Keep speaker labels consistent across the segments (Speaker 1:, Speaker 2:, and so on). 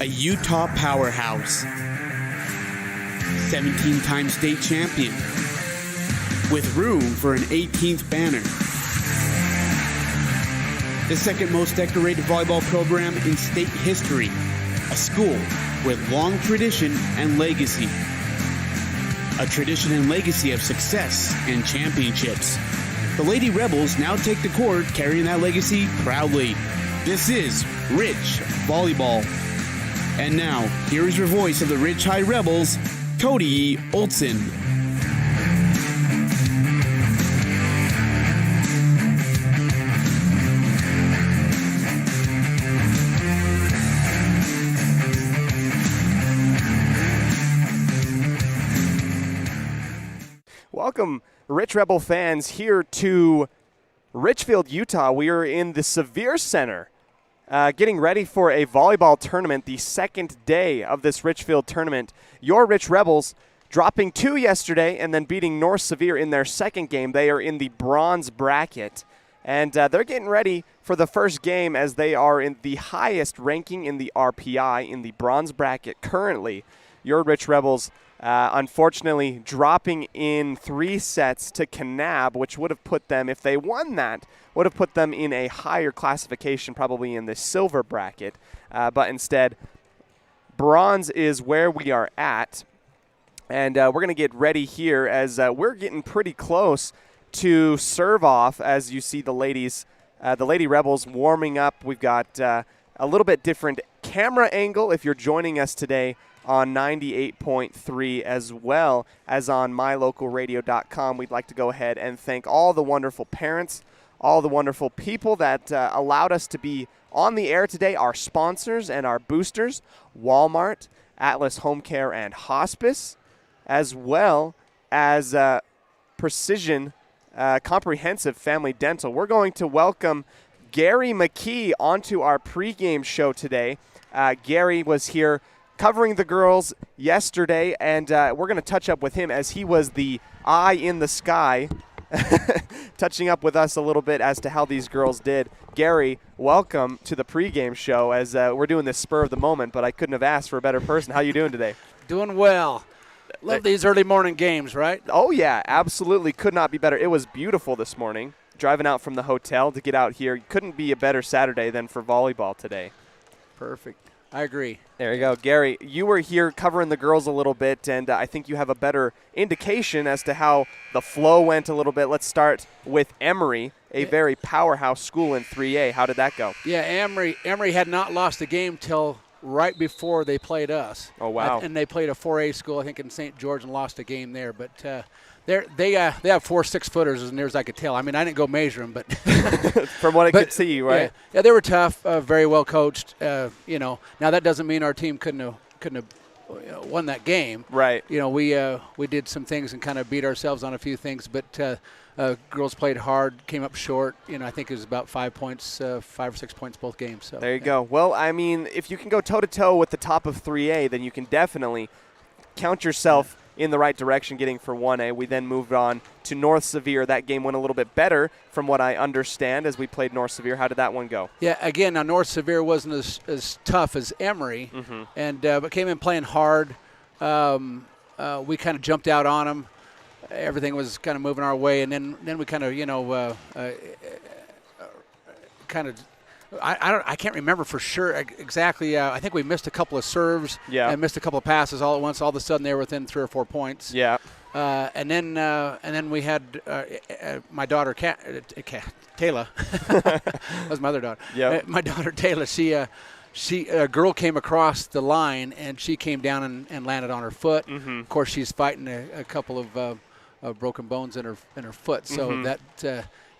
Speaker 1: Utah powerhouse, 17-time state champion, with room for an 18th banner. The second most decorated volleyball program in state history, a school with long tradition and legacy. A tradition and legacy of success and championships. The Lady Rebels now take the court, carrying that legacy proudly. This is Rich Volleyball. And now, here is your voice of the Rich High Rebels, Cody Olson.
Speaker 2: Welcome, Rich Rebel fans, here to Richfield, Utah. We are in the Sevier Center, getting ready for a volleyball tournament, the second day of this Richfield tournament. Your Rich Rebels dropping 2 yesterday and then beating North Sevier in their second game. They are in the bronze bracket, and they're getting ready for the first game as they are in the highest ranking in the RPI in the bronze bracket currently. Your Rich Rebels unfortunately dropping in 3 sets to Kanab, which would have put them, if they won that, would have put them in a higher classification, probably in the silver bracket. But instead, bronze is where we are at. And we're going to get ready here as we're getting pretty close to serve off, as you see the ladies, the Lady Rebels warming up. We've got a little bit different camera angle if you're joining us today on 98.3 as well as on mylocalradio.com. We'd like to go ahead and thank all the wonderful parents, all the wonderful people that allowed us to be on the air today, our sponsors and our boosters, Walmart, Atlas Home Care and Hospice, as well as Precision Comprehensive Family Dental. We're going to welcome Gary McKee onto our pregame show today. Gary was here covering the girls yesterday, and we're going to touch up with him as he was the eye in the sky, touching up with us a little bit as to how these girls did. Gary, welcome to the pregame show as we're doing this spur of the moment, but I couldn't have asked for a better person. How you doing today?
Speaker 3: Doing well. Love these early morning games, right?
Speaker 2: Oh, yeah, absolutely. Could not be better. It was beautiful this morning, driving out from the hotel to get out here. Couldn't be a better Saturday than for volleyball today.
Speaker 3: Perfect. I agree.
Speaker 2: There you go. Gary, you were here covering the girls a little bit, and I think you have a better indication as to how the flow went a little bit. Let's start with Emory, a very powerhouse school in 3A. How did that go?
Speaker 3: Yeah, Emory had not lost a game till right before they played us.
Speaker 2: Oh, wow.
Speaker 3: And they played a 4A school, I think, in St. George and lost a game there. But they have 4 6-footers as near as I could tell. I mean, I didn't go measure them, but
Speaker 2: from what I could see, right?
Speaker 3: Yeah, they were tough, very well coached. Now that doesn't mean our team couldn't have won that game.
Speaker 2: Right.
Speaker 3: We did some things and kind of beat ourselves on a few things, but girls played hard, came up short. I think it was about 5 points, 5 or 6 points both games. So
Speaker 2: there you go. Well, I mean, if you can go toe-to-toe with the top of 3A, then you can definitely count yourself in the right direction getting for 1A. We then moved on to North Sevier. That game went a little bit better from what I understand as we played North Sevier. How did that one go?
Speaker 3: Yeah, again, now North Sevier wasn't as tough as Emory, and but came in playing hard. We kind of jumped out on them. Everything was kind of moving our way, and then we kind of, I can't remember for sure exactly. I think we missed a couple of serves and missed a couple of passes all at once. All of a sudden, they were within 3 or 4 points.
Speaker 2: Yeah.
Speaker 3: And then we had my daughter, Taylor. That was my other daughter.
Speaker 2: Yeah.
Speaker 3: My daughter, Taylor, a girl came across the line, and she came down and landed on her foot. Mm-hmm. Of course, she's fighting a couple of broken bones in her foot. So that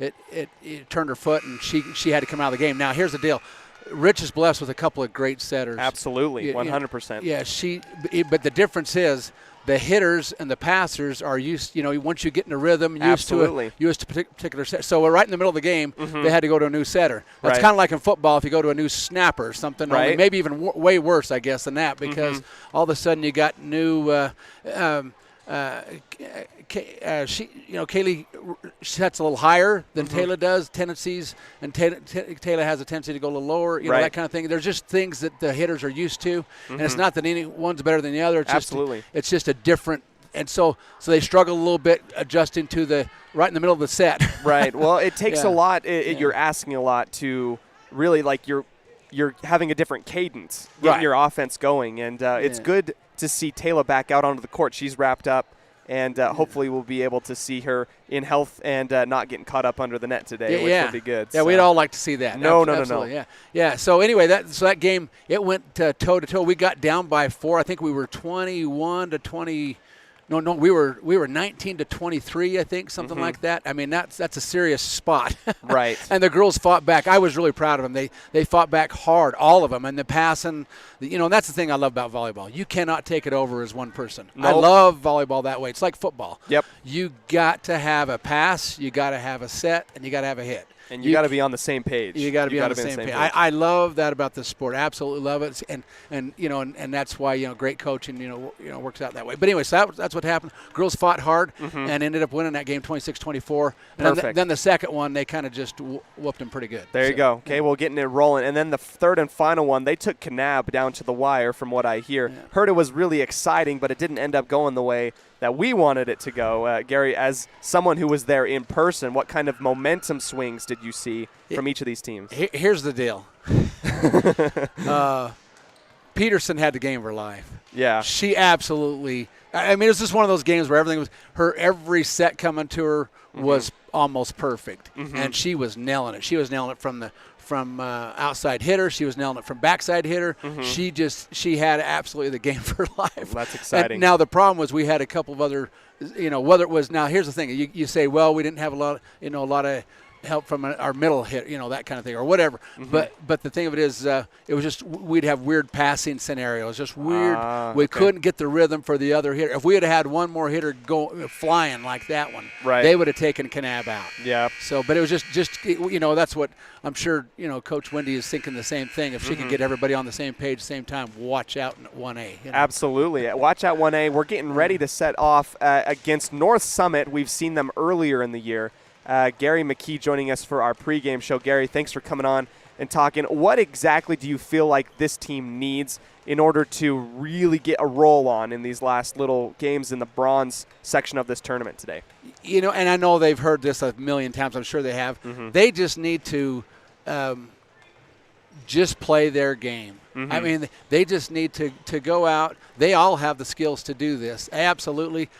Speaker 3: it turned her foot, and she had to come out of the game. Now, here's the deal. Rich is blessed with a couple of great setters.
Speaker 2: Absolutely, 100%.
Speaker 3: Yeah, but the difference is the hitters and the passers are used, once you get in a rhythm, used to a particular set. So we're right in the middle of the game, they had to go to a new setter. That's kind of like in football if you go to a new snapper or something,
Speaker 2: right.
Speaker 3: Maybe even way worse, I guess, than that, because all of a sudden you got new Kaylee sets a little higher than Taylor does, tendencies, and Taylor has a tendency to go a little lower, you know, that kind of thing. There's just things that the hitters are used to, and it's not that any one's better than the other. It's
Speaker 2: Absolutely.
Speaker 3: It's just a different, and so they struggle a little bit adjusting to the right in the middle of the set.
Speaker 2: Right. Well, it takes a lot. You're asking a lot to really, like, you're having a different cadence, getting your offense going, and it's good to see Taylor back out onto the court. She's wrapped up, and hopefully we'll be able to see her in health and not getting caught up under the net today, which will be good.
Speaker 3: Yeah, we'd all like to see that.
Speaker 2: No.
Speaker 3: Yeah. So anyway, that game, it went toe-to-toe. We got down by 4. I think we were 21-20. No, we were 19-23, I think, something like that. I mean, that's a serious spot.
Speaker 2: Right.
Speaker 3: And the girls fought back. I was really proud of them. They fought back hard, all of them, and the passing. And that's the thing I love about volleyball. You cannot take it over as one person.
Speaker 2: Nope.
Speaker 3: I love volleyball that way. It's like football.
Speaker 2: Yep.
Speaker 3: You got to have a pass, you got to have a set, and you got to have a hit.
Speaker 2: And you got to be on the same page.
Speaker 3: You got to be on the same page. I love that about this sport. Absolutely love it. And that's why great coaching works out that way. But anyway, so that's what happened. Girls fought hard and ended up winning that game 26-24. And then the second one, they kind of just whooped them pretty good.
Speaker 2: There you go. Okay, well, getting it rolling. And then the third and final one, they took Kanab down to the wire, from what I hear.
Speaker 3: Yeah.
Speaker 2: Heard it was really exciting, but it didn't end up going the way that we wanted it to go. Gary, as someone who was there in person, what kind of momentum swings did you see from each of these teams?
Speaker 3: Here's the deal. Peterson had the game of her life.
Speaker 2: Yeah.
Speaker 3: She absolutely – I mean, it was just one of those games where everything was – every set coming to her was almost perfect, and she was nailing it. She was nailing it from outside hitter. She was nailing it from backside hitter. She had absolutely the game for life.
Speaker 2: Well, that's exciting.
Speaker 3: And now the problem was we had a couple of other, whether it was, now here's the thing. You say, well, we didn't have a lot of help from our middle hit, that kind of thing, or whatever. But the thing of it is, it was just we'd have weird passing scenarios, just weird. We couldn't get the rhythm for the other hitter. If we had one more hitter go flying like that one, they would have taken Kanab out.
Speaker 2: Yeah.
Speaker 3: So, but it was just that's what I'm sure Coach Wendy is thinking the same thing. If she can get everybody on the same page, same time, watch out in 1A.
Speaker 2: Absolutely, watch out 1A. We're getting ready to set off against North Summit. We've seen them earlier in the year. Gary McKee joining us for our pregame show. Gary, thanks for coming on and talking. What exactly do you feel like this team needs in order to really get a roll on in these last little games in the bronze section of this tournament today?
Speaker 3: And I know they've heard this a million times. I'm sure they have. They just need to just play their game. I mean, they just need to go out. They all have the skills to do this. I absolutely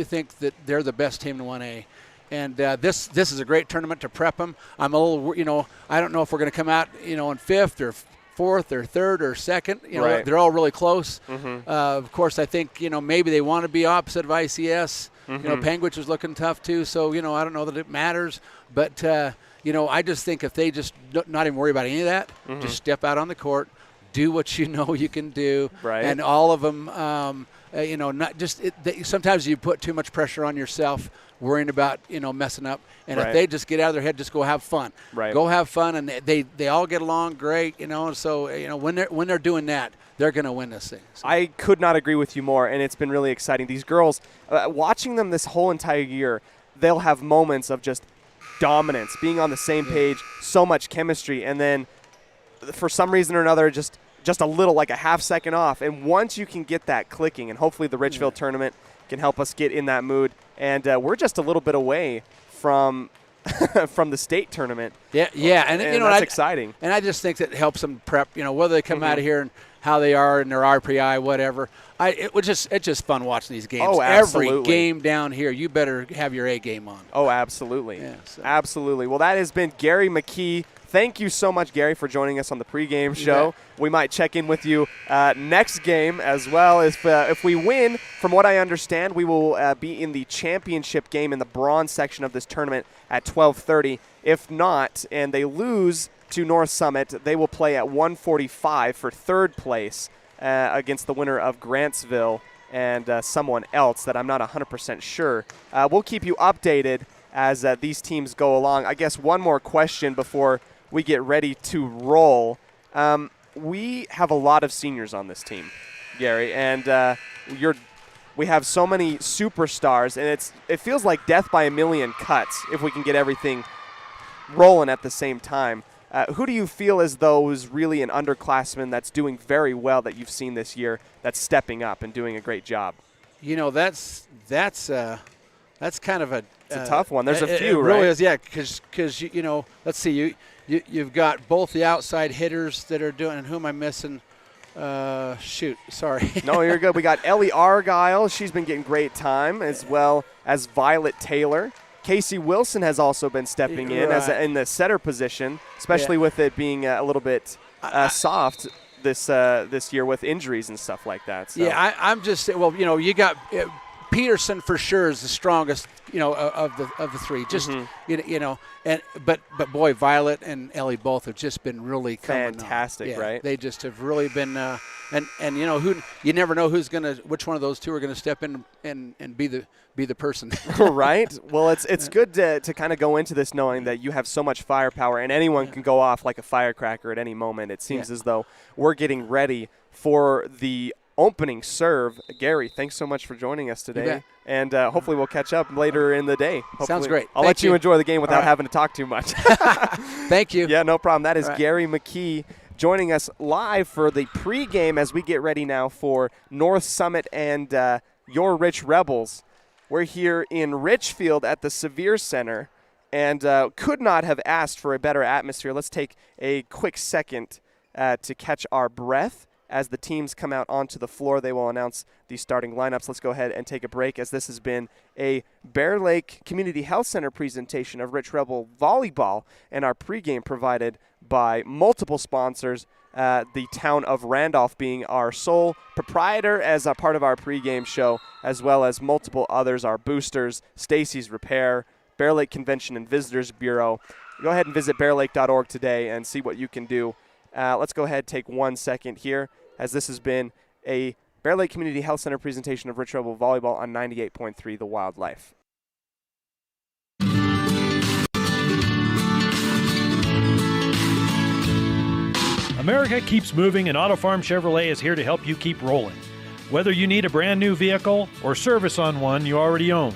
Speaker 3: think that they're the best team in 1A. And this is a great tournament to prep them. I'm a little, I don't know if we're going to come out, in fifth or fourth or third or second. They're all really close. Of course, I think, maybe they want to be opposite of ICS. Panguitch is looking tough too. So, I don't know that it matters. But, I just think if they just not even worry about any of that, just step out on the court, do what you know you can do.
Speaker 2: Right.
Speaker 3: And all of them, not just sometimes you put too much pressure on yourself, worrying about messing up, and if they just get out of their head, just go have fun.
Speaker 2: Right.
Speaker 3: Go have fun, and they all get along great. So when they're doing that, they're going to win this thing. So.
Speaker 2: I could not agree with you more, and it's been really exciting. These girls, watching them this whole entire year, they'll have moments of just dominance, being on the same page, so much chemistry, and then for some reason or another, just a little, like a half second off. And once you can get that clicking, and hopefully the Richfield tournament can help us get in that mood. And we're just a little bit away from from the state tournurnament.
Speaker 3: And
Speaker 2: that's exciting.
Speaker 3: And I just think that helps them prep. Whether they come out of here and how they are in their RPI, whatever. It's just fun watching these games.
Speaker 2: Oh, absolutely.
Speaker 3: Every game down here, you better have your A game on.
Speaker 2: Oh, absolutely.
Speaker 3: Yeah,
Speaker 2: absolutely. Well, that has been Gary McKee. Thank you so much, Gary, for joining us on the pregame show. We might check in with you next game as well. If we win, from what I understand, we will be in the championship game in the bronze section of this tournament at 12:30. If not, and they lose to North Summit, they will play at 145 for third place against the winner of Grantsville and someone else that I'm not 100% sure. We'll keep you updated as these teams go along. I guess one more question before we get ready to roll. We have a lot of seniors on this team, Gary, and we have so many superstars, and it feels like death by a million cuts if we can get everything rolling at the same time. Who do you feel as though is really an underclassman that's doing very well that you've seen this year, that's stepping up and doing a great job?
Speaker 3: That's kind of
Speaker 2: it's a tough one. There's a few,
Speaker 3: it
Speaker 2: right?
Speaker 3: really is, yeah, because let's see, you've got both the outside hitters that are doing, and who am I missing? Sorry.
Speaker 2: No, you're good. We got Ellie Argyle. She's been getting great time, as well as Violet Taylor. Casey Wilson has also been stepping in in the setter position, especially with it being a little bit soft this year with injuries and stuff like that. So.
Speaker 3: Yeah, I'm just you got Peterson for sure is the strongest of the three. Just but boy, Violet and Ellie both have just been really
Speaker 2: fantastic, right?
Speaker 3: They just have really been and who you never know which one of those two are gonna step in and be the person.
Speaker 2: Right. Well, it's good to kind of go into this knowing that you have so much firepower and anyone can go off like a firecracker at any moment. It seems as though we're getting ready for the opening serve. Gary, thanks so much for joining us today. And hopefully we'll catch up later in the day. Hopefully.
Speaker 3: Sounds great.
Speaker 2: I'll let you enjoy the game without having to talk too much.
Speaker 3: Thank you.
Speaker 2: Yeah, no problem. That is Gary McKee joining us live for the pregame as we get ready now for North Summit and your Rich Rebels. We're here in Richfield at the Sevier Center and could not have asked for a better atmosphere. Let's take a quick second to catch our breath. As the teams come out onto the floor, they will announce the starting lineups. Let's go ahead and take a break, as this has been a Bear Lake Community Health Center presentation of Rich Rebel Volleyball, and our pregame provided by multiple sponsors, the town of Randolph being our sole proprietor as a part of our pregame show, as well as multiple others, our boosters, Stacy's Repair, Bear Lake Convention and Visitors Bureau. Go ahead and visit bearlake.org today and see what you can do. Let's go ahead and take 1 second here, as this has been a Bear Lake Community Health Center presentation of Rich Rebel Volleyball on 98.3 The Wildlife.
Speaker 4: America keeps moving, and Auto Farm Chevrolet is here to help you keep rolling. Whether you need a brand new vehicle or service on one you already own,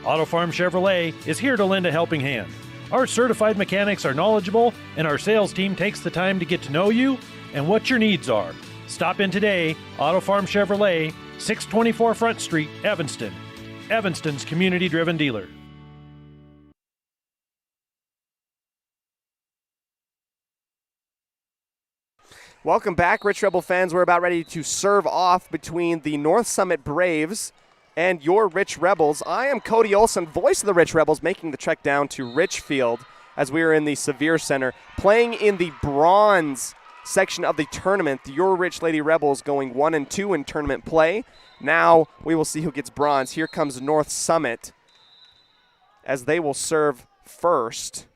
Speaker 4: Auto Farm Chevrolet is here to lend a helping hand. Our certified mechanics are knowledgeable, and our sales team takes the time to get to know you and what your needs are. Stop in today, Auto Farm Chevrolet, 624 Front Street, Evanston. Evanston's community-driven dealer.
Speaker 2: Welcome back, Rich Rebel fans. We're about ready to serve off between the North Summit Braves and your Rich Rebels. I am Cody Olson, voice of the Rich Rebels, making the trek down to Richfield as we are in the Sevier Center, playing in the bronze section of the tournament. Your Rich Lady Rebels going 1-2 in tournament play. Now we will see who gets bronze. Here comes North Summit as they will serve first.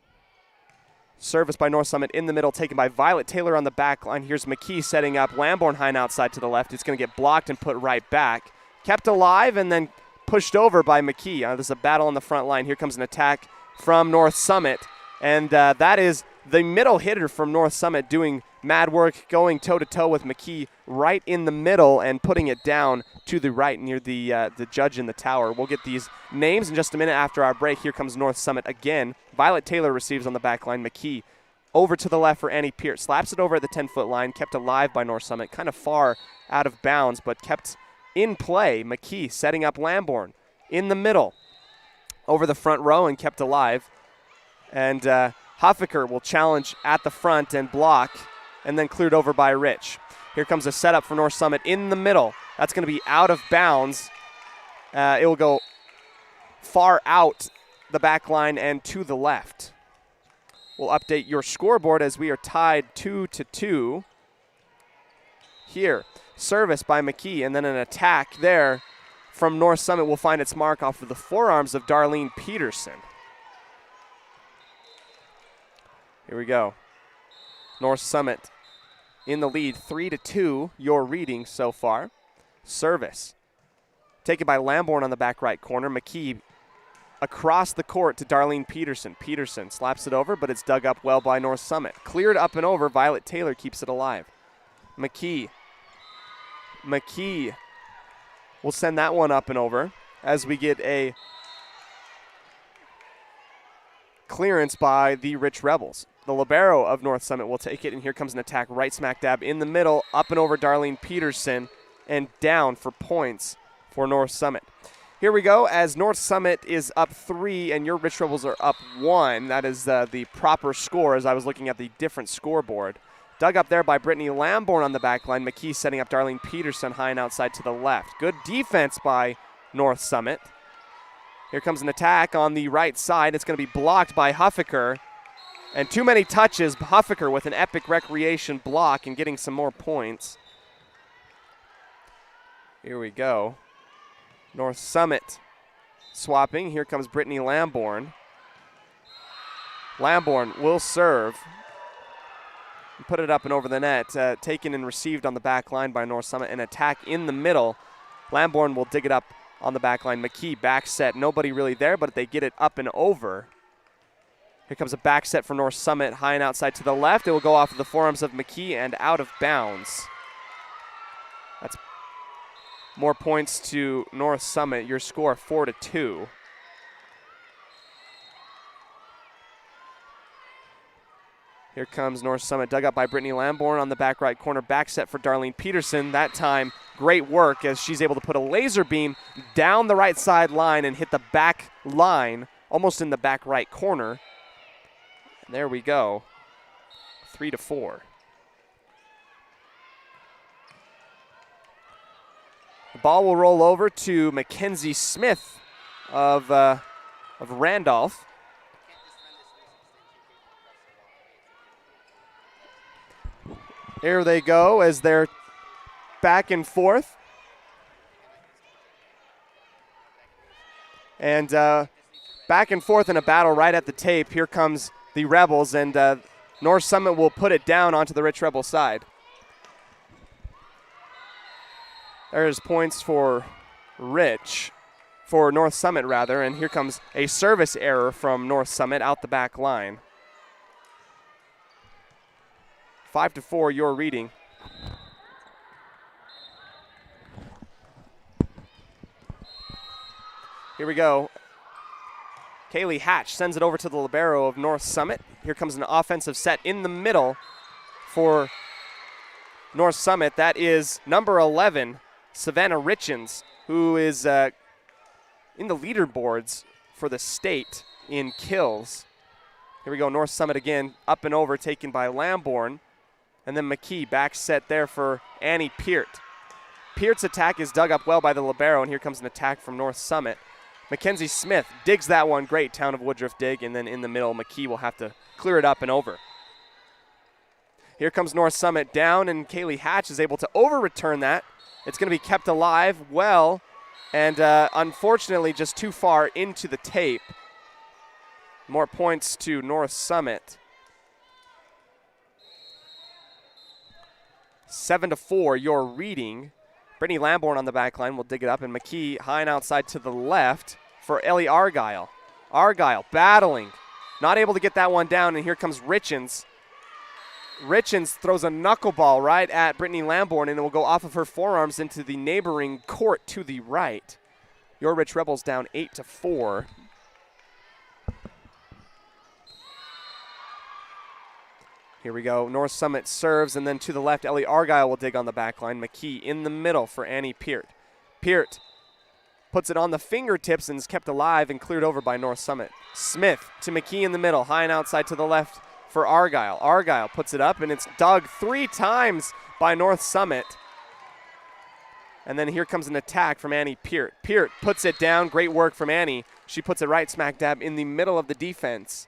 Speaker 2: Service by North Summit in the middle, taken by Violet Taylor on the back line. Here's McKee setting up. Lambornheim outside to the left. It's going to get blocked and put right back. Kept alive and then pushed over by McKee. There's a battle on the front line. Here comes an attack from North Summit. And that is the middle hitter from North Summit doing mad work, going toe-to-toe with McKee right in the middle and putting it down to the right near the judge in the tower. We'll get these names in just a minute after our break. Here comes North Summit again. Violet Taylor receives on the back line. McKee over to the left for Annie Pierce. Slaps it over at the 10-foot line. Kept alive by North Summit. Kind of far out of bounds, but kept in play. McKee setting up Lamborn in the middle over the front row and kept alive. And Huffaker will challenge at the front and block, and then cleared over by Rich. Here comes a setup for North Summit in the middle. That's going to be out of bounds. It will go far out the back line and to the left. We'll update your scoreboard as we are tied 2-2. Here, service by McKee, and then an attack there from North Summit will find its mark off of the forearms of Darlene Peterson. Here we go. North Summit in the lead, 3-2, your reading so far. Service taken by Lamborn on the back right corner. McKee across the court to Darlene Peterson. Peterson slaps it over, but it's dug up well by North Summit. Cleared up and over. Violet Taylor keeps it alive. McKee will send that one up and over as we get a clearance by the Rich Rebels. The libero of North Summit will take it, and here comes an attack right smack dab in the middle, up and over Darlene Peterson, and down for points for North Summit. Here we go as North Summit is up 3 and your Rich Rebels are up 1. That is the proper score as I was looking at the different scoreboard. Dug up there by Brittany Lamborn on the back line. McKee setting up Darlene Peterson high and outside to the left. Good defense by North Summit. Here comes an attack on the right side. It's going to be blocked by Huffaker. And too many touches. Huffaker with an epic recreation block and getting some more points. Here we go. North Summit swapping. Here comes Brittany Lamborn. Lamborn will serve. Put it up and over the net. Taken and received on the back line by North Summit. An attack in the middle. Lamborn will dig it up on the back line. McKee back set. Nobody really there, but they get it up and over. Here comes a back set for North Summit. High and outside to the left. It will go off of the forearms of McKee and out of bounds. That's more points to North Summit. Your score 4-2. Here comes North Summit, dug up by Brittany Lamborn on the back right corner. Back set for Darlene Peterson. That time, great work as she's able to put a laser beam down the right side line and hit the back line, almost in the back right corner. And there we go, 3-4. The ball will roll over to Mackenzie Smith of Randolph. Here they go as they're back and forth. And back and forth in a battle right at the tape. Here comes the Rebels, and North Summit will put it down onto the Rich Rebel side. There's points for North Summit rather, and here comes a service error from North Summit out the back line. 5-4, your reading. Here we go. Kaylee Hatch sends it over to the libero of North Summit. Here comes an offensive set in the middle for North Summit. That is number 11, Savannah Richens, who is in the leaderboards for the state in kills. Here we go, North Summit again, up and over, taken by Lamborn. And then McKee back set there for Annie Peart. Peart's attack is dug up well by the libero, and here comes an attack from North Summit. Mackenzie Smith digs that one, great Town of Woodruff dig, and then in the middle, McKee will have to clear it up and over. Here comes North Summit down, and Kaylee Hatch is able to over-return that. It's going to be kept alive well, and unfortunately just too far into the tape. More points to North Summit. 7-4, your reading. Brittany Lamborn on the back line will dig it up, and McKee high and outside to the left for Ellie Argyle. Argyle battling, not able to get that one down, and here comes Richens. Richens throws a knuckleball right at Brittany Lamborn, and it will go off of her forearms into the neighboring court to the right. Your Rich Rebels down 8-4. Here we go. North Summit serves, and then to the left, Ellie Argyle will dig on the back line. McKee in the middle for Annie Peart. Peart puts it on the fingertips and is kept alive and cleared over by North Summit. Smith to McKee in the middle, high and outside to the left for Argyle. Argyle puts it up, and it's dug 3 times by North Summit. And then here comes an attack from Annie Peart. Peart puts it down. Great work from Annie. She puts it right smack dab in the middle of the defense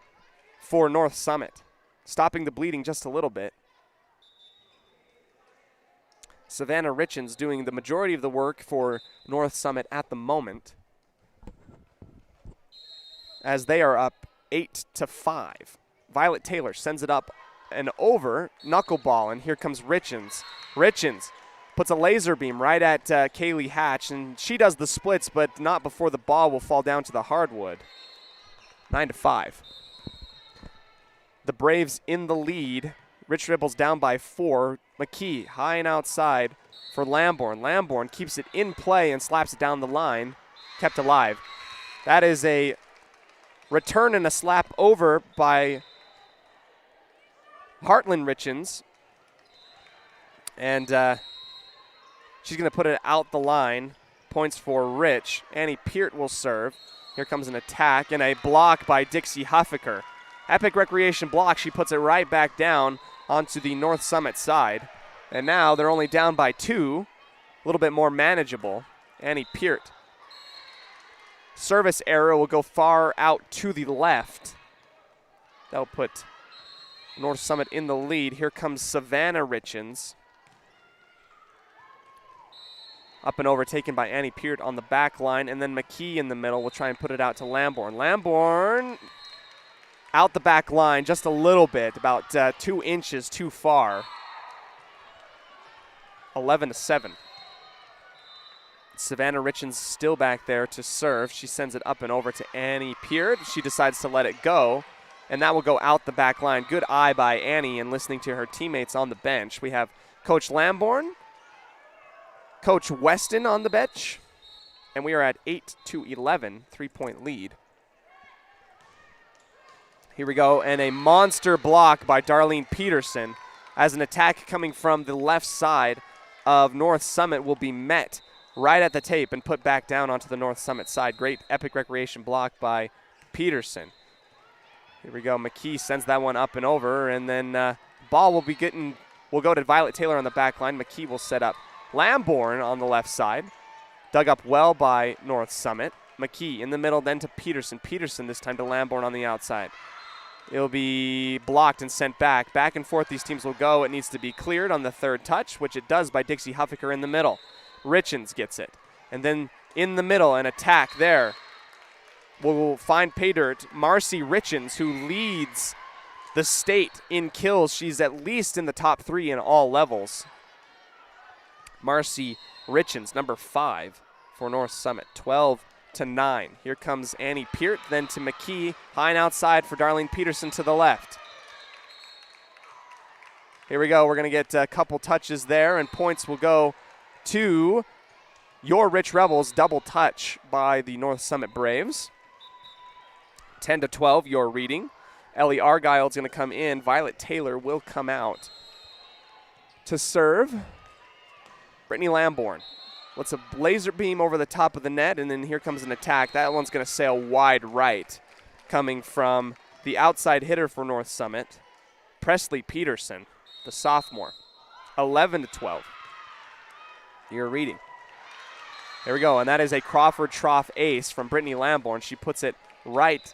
Speaker 2: for North Summit, stopping the bleeding just a little bit. Savannah Richens doing the majority of the work for North Summit at the moment, as they are up 8-5. Violet Taylor sends it up and over, knuckleball, and here comes Richens. Richens puts a laser beam right at Kaylee Hatch, and she does the splits, but not before the ball will fall down to the hardwood. 9-5. The Braves in the lead. Rich Rebels down by 4. McKee high and outside for Lamborn. Lamborn keeps it in play and slaps it down the line. Kept alive. That is a return and a slap over by Heartland Richens. And she's going to put it out the line. Points for Rich. Annie Peart will serve. Here comes an attack and a block by Dixie Huffaker. Epic Recreation block. She puts it right back down onto the North Summit side. And now they're only down by 2. A little bit more manageable. Annie Peart. Service error will go far out to the left. That'll put North Summit in the lead. Here comes Savannah Richens. Up and over, taken by Annie Peart on the back line, and then McKee in the middle will try and put it out to Lamborn. Lamborn out the back line just a little bit, about 2 inches too far. 11-7. Savannah Richens still back there to serve. She sends it up and over to Annie Peart. She decides to let it go, and that will go out the back line. Good eye by Annie and listening to her teammates on the bench. We have Coach Lamborn, Coach Weston on the bench, and we are at 8-11, 3-point lead. Here we go, and a monster block by Darlene Peterson as an attack coming from the left side of North Summit will be met right at the tape and put back down onto the North Summit side. Great Epic Recreation block by Peterson. Here we go, McKee sends that one up and over, and then ball will go to Violet Taylor on the back line. McKee will set up Lamborn on the left side. Dug up well by North Summit. McKee in the middle, then to Peterson. Peterson this time to Lamborn on the outside. It'll be blocked and sent back. Back and forth these teams will go. It needs to be cleared on the third touch, which it does by Dixie Huffaker in the middle. Richens gets it. And then in the middle, an attack there. We'll find pay dirt. Marcy Richens, who leads the state in kills. She's at least in the top 3 in all levels. Marcy Richens, number 5 for North Summit, 12-9. Here comes Annie Peart, then to McKee, high and outside for Darlene Peterson to the left. Here we go. We're going to get a couple touches there, and points will go to your Rich Rebels. Double touch by the North Summit Braves. 10-12, your reading. Ellie Argyle is going to come in. Violet Taylor will come out to serve. Brittany Lamborn lets a laser beam over the top of the net, and then here comes an attack. That one's going to sail wide right, coming from the outside hitter for North Summit, Presley Peterson, the sophomore. 11-12. Your reading. There we go, and that is a Crawford Trough ace from Brittany Lamborn. She puts it right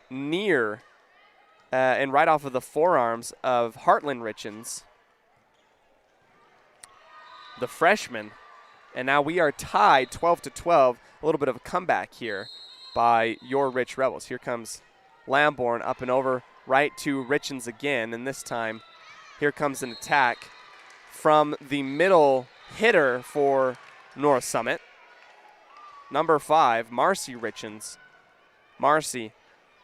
Speaker 2: near and right off of the forearms of Heartland Richens, the freshman. And now we are tied 12-12. A little bit of a comeback here by your Rich Rebels. Here comes Lamborn up and over right to Richens again. And this time, here comes an attack from the middle hitter for North Summit. Number 5, Marcy Richens. Marcy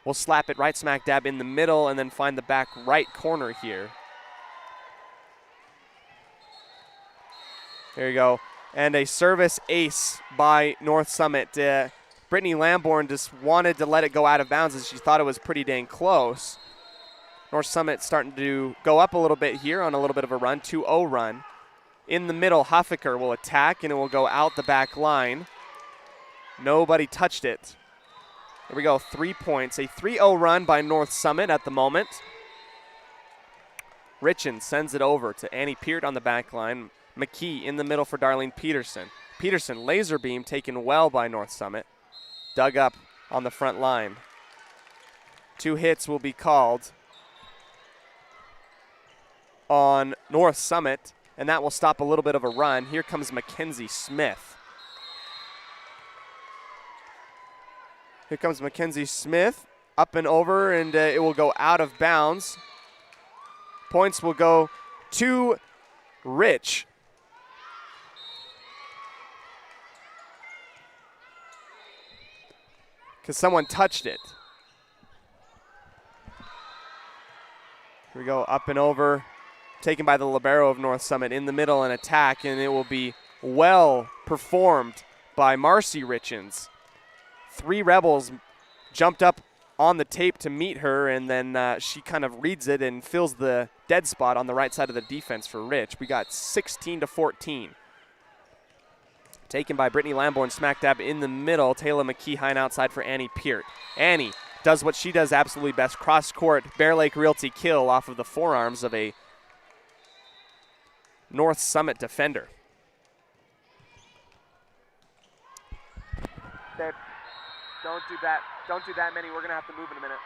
Speaker 2: will slap it right smack dab in the middle and then find the back right corner here. There you go. And a service ace by North Summit. Brittany Lamborn just wanted to let it go out of bounds as she thought it was pretty dang close. North Summit starting to go up a little bit here on a little bit of a run, 2-0 run. In the middle, Huffaker will attack, and it will go out the back line. Nobody touched it. There we go, 3 points. A 3-0 run by North Summit at the moment. Richens sends it over to Annie Peart on the back line. McKee in the middle for Darlene Peterson. Peterson, laser beam taken well by North Summit. Dug up on the front line. 2 hits will be called on North Summit, and that will stop a little bit of a run. Here comes Mackenzie Smith. Here comes Mackenzie Smith, up and over, and it will go out of bounds. Points will go to Rich. Because someone touched it. Here we go, up and over. taken by the libero of North Summit in the middle, an attack, and it will be well performed by Marcy Richens. 3 Rebels jumped up on the tape to meet her, and then she kind of reads it and fills the dead spot on the right side of the defense for Rich. We got 16-14. Taken by Brittany Lamborn, smack dab in the middle. Taylor McKee high and outside for Annie Peart. Annie does what she does absolutely best, cross-court Bear Lake Realty kill off of the forearms of a North Summit defender. Babe, don't do that. Don't do that many. We're going to have to move in a minute.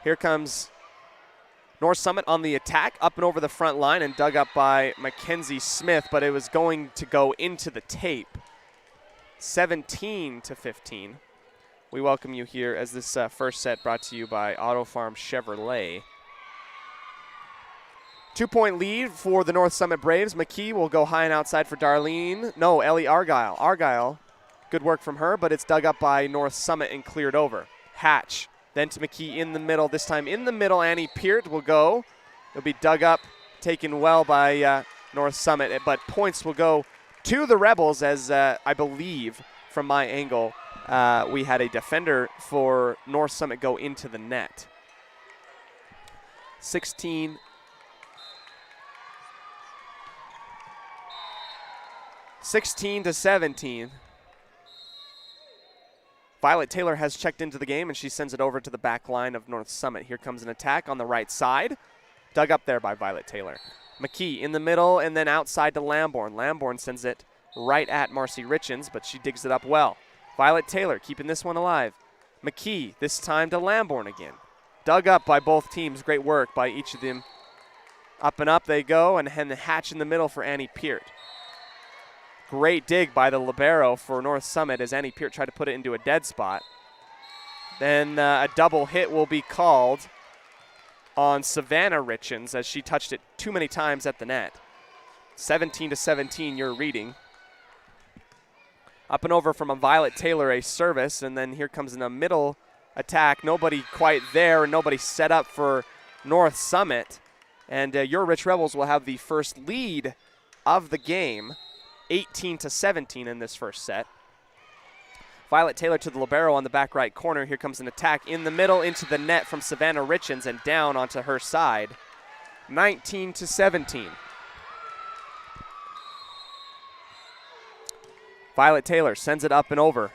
Speaker 2: Here comes North Summit on the attack, up and over the front line and dug up by Mackenzie Smith, but it was going to go into the tape. 17-15. We welcome you here as this first set brought to you by Auto Farm Chevrolet. 2-point lead for the North Summit Braves. McKee will go high and outside for Ellie Argyle. Argyle, good work from her, but it's dug up by North Summit and cleared over. Hatch, then to McKee in the middle. This time in the middle, Annie Peart will go. It'll be dug up, taken well by North Summit, but points will go to the Rebels as I believe from my angle we had a defender for North Summit go into the net. 16-17. Violet Taylor has checked into the game, and she sends it over to the back line of North Summit. Here comes an attack on the right side. Dug up there by Violet Taylor. McKee in the middle and then outside to Lamborn. Lamborn sends it right at Marcy Richens, but she digs it up well. Violet Taylor keeping this one alive. McKee, this time to Lamborn again. Dug up by both teams. Great work by each of them. Up and up they go, and Hatch in the middle for Annie Peart. Great dig by the libero for North Summit as Annie Peart tried to put it into a dead spot. Then a double hit will be called on Savannah Richens as she touched it too many times at the net. 17-17, your reading. Up and over from a Violet Taylor, a service, and then here comes in the middle attack. Nobody quite there, and nobody set up for North Summit. And your Rich Rebels will have the first lead of the game, 18-17 in this first set. Violet Taylor to the libero on the back right corner. Here comes an attack in the middle into the net from Savannah Richens and down onto her side. 19-17. Violet Taylor sends it up and over.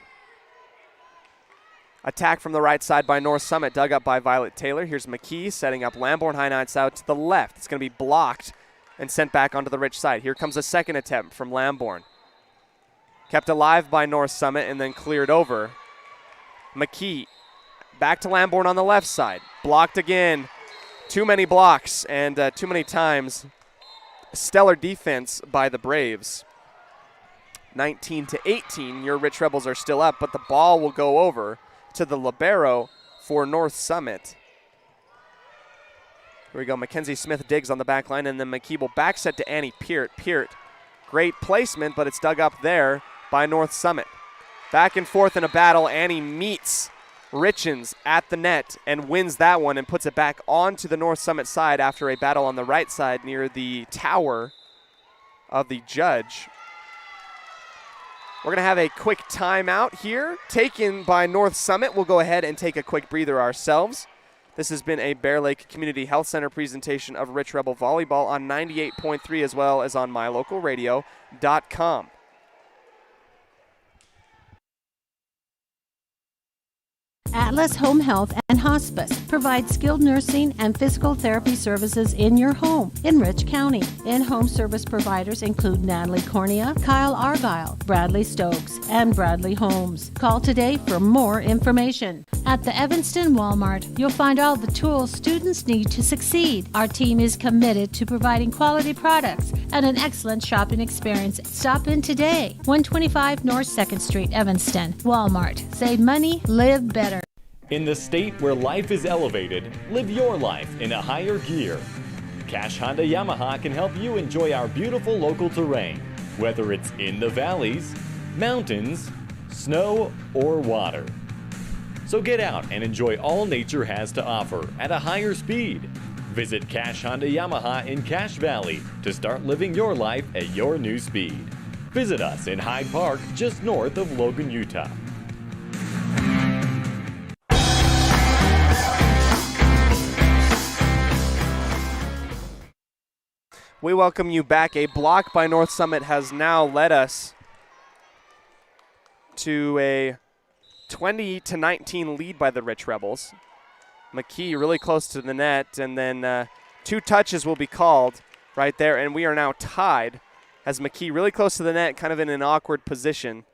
Speaker 2: Attack from the right side by North Summit, dug up by Violet Taylor. Here's McKee setting up Lamborn high nights out to the left. It's going to be blocked and sent back onto the Rich side. Here comes a second attempt from Lamborn. Kept alive by North Summit and then cleared over. McKee back to Lamborn on the left side. Blocked again. Too many blocks and too many times. Stellar defense by the Braves. 19-18. Your Rich Rebels are still up, but the ball will go over to the libero for North Summit. Here we go. Mackenzie Smith digs on the back line, and then McKee will back set to Annie Peart. Peart, great placement, but it's dug up there by North Summit. Back and forth in a battle. Annie meets Richens at the net and wins that one and puts it back onto the North Summit side after a battle on the right side near the tower of the judge. We're going to have a quick timeout here taken by North Summit. We'll go ahead and take a quick breather ourselves. This has been a Bear Lake Community Health Center presentation of Rich Rebel Volleyball on 98.3 as well as on mylocalradio.com.
Speaker 5: Atlas Home Health and Hospice provides skilled nursing and physical therapy services in your home in Rich County. In-home service providers include Natalie Cornea, Kyle Argyle, Bradley Stokes, and Bradley Holmes. Call today for more information. At the Evanston Walmart, you'll find all the tools students need to succeed. Our team is committed to providing quality products and an excellent shopping experience. Stop in today. 125 North 2nd Street, Evanston. Walmart. Save money, live better.
Speaker 6: In the state where life is elevated, live your life in a higher gear. Cash Honda Yamaha can help you enjoy our beautiful local terrain, whether it's in the valleys, mountains, snow, or water. So get out and enjoy all nature has to offer at a higher speed. Visit Cash Honda Yamaha in Cache Valley to start living your life at your new speed. Visit us in Hyde Park, just north of Logan, Utah.
Speaker 2: We welcome you back. A block by North Summit has now led us to a 20-19 lead by the Rich Rebels. McKee really close to the net, and then 2 touches will be called right there, and we are now tied as McKee really close to the net, kind of in an awkward position.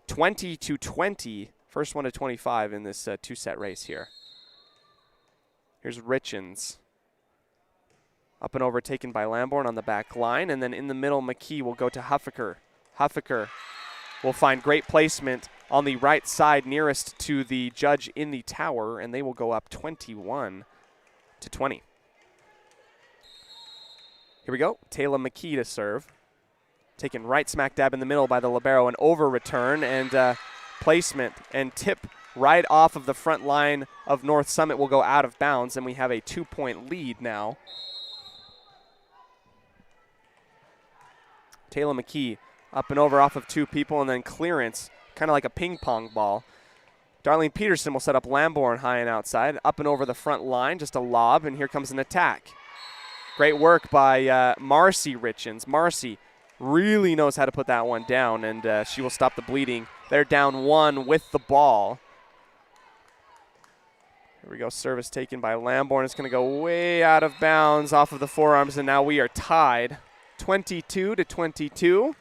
Speaker 2: 20-20, first one to 25 in this 2-set race here. Here's Richens. Up and over, taken by Lamborn on the back line. And then in the middle, McKee will go to Huffaker. Huffaker will find great placement on the right side nearest to the judge in the tower, and they will go up 21-20. Here we go. Taylor McKee to serve. Taken right smack dab in the middle by the libero. An over return and placement and tip right off of the front line of North Summit will go out of bounds, and we have a 2-point lead now. Taylor McKee up and over off of 2 people, and then clearance, kind of like a ping pong ball. Darlene Peterson will set up Lamborn high and outside, up and over the front line, just a lob, and here comes an attack. Great work by Marcy Richens. Marcy really knows how to put that one down, and she will stop the bleeding. They're down 1 with the ball. Here we go, service taken by Lamborn. It's going to go way out of bounds off of the forearms, and now we are tied. 22-22.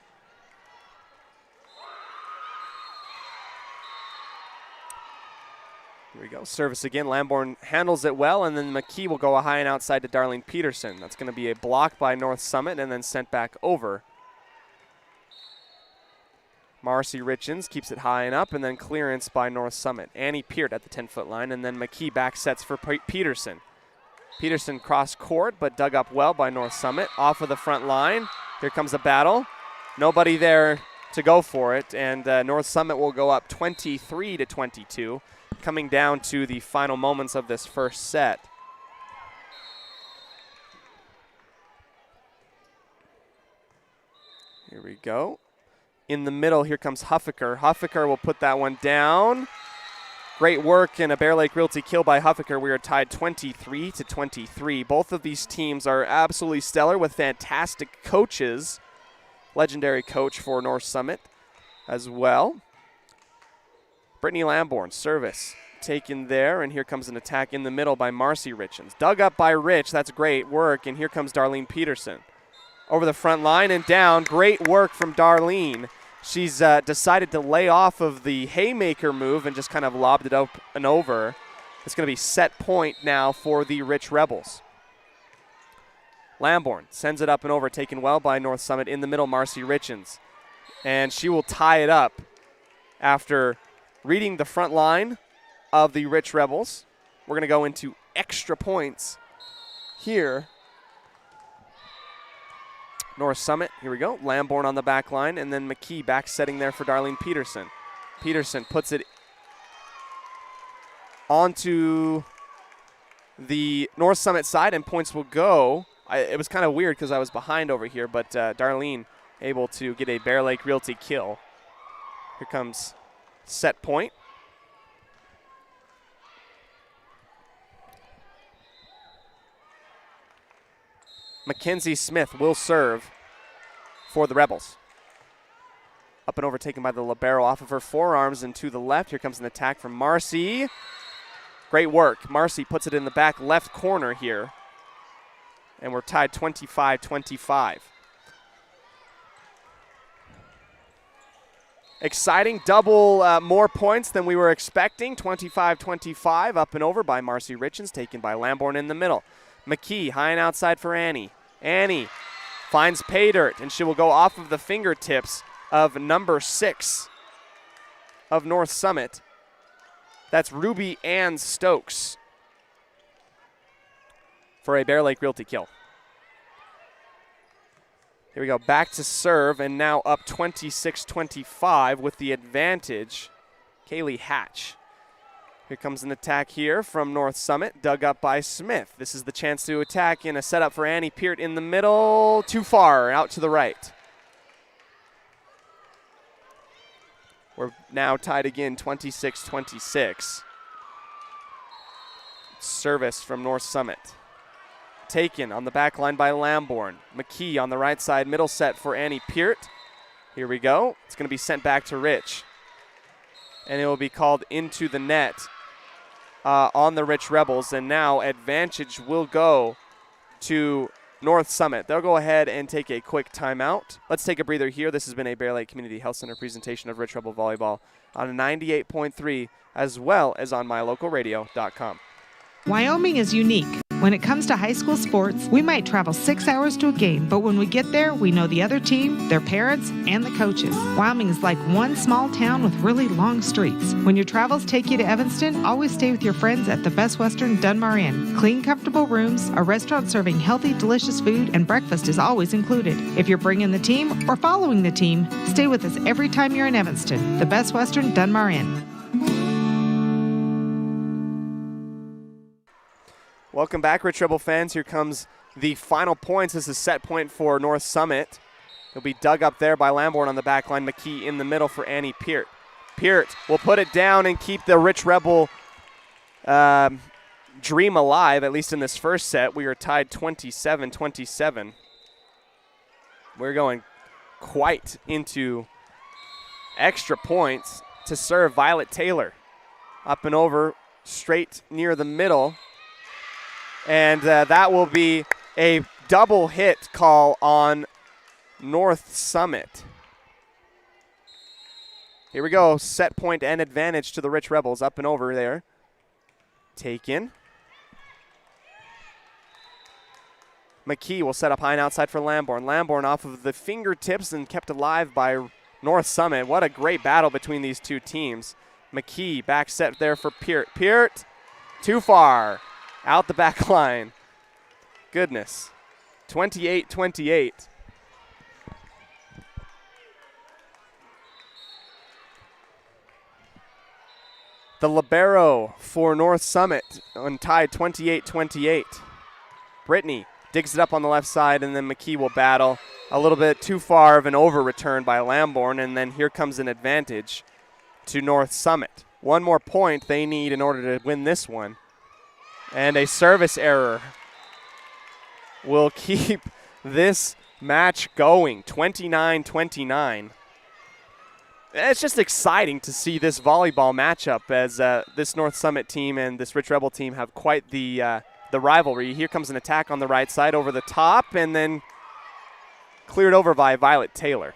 Speaker 2: Here we go. Service again. Lamborn handles it well, and then McKee will go high and outside to Darlene Peterson. That's going to be a block by North Summit and then sent back over. Marcy Richens keeps it high and up, and then clearance by North Summit. Annie Peart at the 10-foot line, and then McKee back sets for Peterson. Peterson crossed court, but dug up well by North Summit. Off of the front line. Here comes a battle. Nobody there to go for it, and North Summit will go up 23-22, coming down to the final moments of this first set. Here we go. In the middle, here comes Huffaker. Huffaker will put that one down. Great work and a Bear Lake Realty kill by Huffaker. We are tied 23-23. Both of these teams are absolutely stellar with fantastic coaches. Legendary coach for North Summit as well. Brittany Lamborn, service taken there, and here comes an attack in the middle by Marcy Richens. Dug up by Rich, that's great work, and here comes Darlene Peterson. Over the front line and down, great work from Darlene. She's decided to lay off of the haymaker move and just kind of lobbed it up and over. It's going to be set point now for the Rich Rebels. Lamborn sends it up and over, taken well by North Summit. In the middle, Marcy Richens. And she will tie it up after reading the front line of the Rich Rebels. We're going to go into extra points here. North Summit, here we go. Lamborn on the back line, and then McKee back setting there for Darlene Peterson. Peterson puts it onto the North Summit side, and points will go. It was kind of weird because I was behind over here, but Darlene able to get a Bear Lake Realty kill. Here comes set point. Mackenzie Smith will serve for the Rebels. Up and over, taken by the libero off of her forearms and to the left. Here comes an attack from Marcy. Great work. Marcy puts it in the back left corner here. And we're tied 25-25. Exciting, double more points than we were expecting. 25-25, up and over by Marcy Richens, taken by Lamborn in the middle. McKee high and outside for Annie. Annie finds pay dirt, and she will go off of the fingertips of number 6 of North Summit. That's Ruby Ann Stokes for a Bear Lake Realty kill. Here we go, back to serve, and now up 26-25 with the advantage, Kaylee Hatch. Here comes an attack here from North Summit, dug up by Smith. This is the chance to attack in a setup for Annie Peart in the middle. Too far, out to the right. We're now tied again, 26-26. Service from North Summit. Taken on the back line by Lambourne. McKee on the right side, middle set for Annie Peart. Here we go. It's going to be sent back to Rich. And it will be called into the net on the Rich Rebels. And now advantage will go to North Summit. They'll go ahead and take a quick timeout. Let's take a breather here. This has been a Bear Lake Community Health Center presentation of Rich Rebel Volleyball on 98.3 as well as on mylocalradio.com.
Speaker 7: Wyoming is unique. When it comes to high school sports, we might travel 6 hours to a game, but when we get there, we know the other team, their parents, and the coaches. Wyoming is like one small town with really long streets. When your travels take you to Evanston, always stay with your friends at the Best Western Dunmar Inn. Clean, comfortable rooms, a restaurant serving healthy, delicious food, and breakfast is always included. If you're bringing the team or following the team, stay with us every time you're in Evanston. The Best Western Dunmar Inn.
Speaker 2: Welcome back, Rich Rebel fans. Here comes the final points. This is set point for North Summit. He'll be dug up there by Lambourne on the back line. McKee in the middle for Annie Peart. Peart will put it down and keep the Rich Rebel dream alive, at least in this first set. We are tied 27-27. We're going quite into extra points to serve Violet Taylor. Up and over, straight near the middle. And that will be a double hit call on North Summit. Here we go, set point and advantage to the Rich Rebels. Up and over there. Taken. McKee will set up high and outside for Lambourne. Lambourne off of the fingertips and kept alive by North Summit. What a great battle between these two teams. McKee back set there for Peart. Peart, too far. Out the back line. Goodness. 28-28. The libero for North Summit untied 28-28. Brittany digs it up on the left side, and then McKee will battle. A little bit too far of an over return by Lambourne, and then here comes an advantage to North Summit. One more point they need in order to win this one. And a service error will keep this match going, 29-29. It's just exciting to see this volleyball matchup as this North Summit team and this Rich Rebel team have quite the rivalry. Here comes an attack on the right side over the top and then cleared over by Violet Taylor.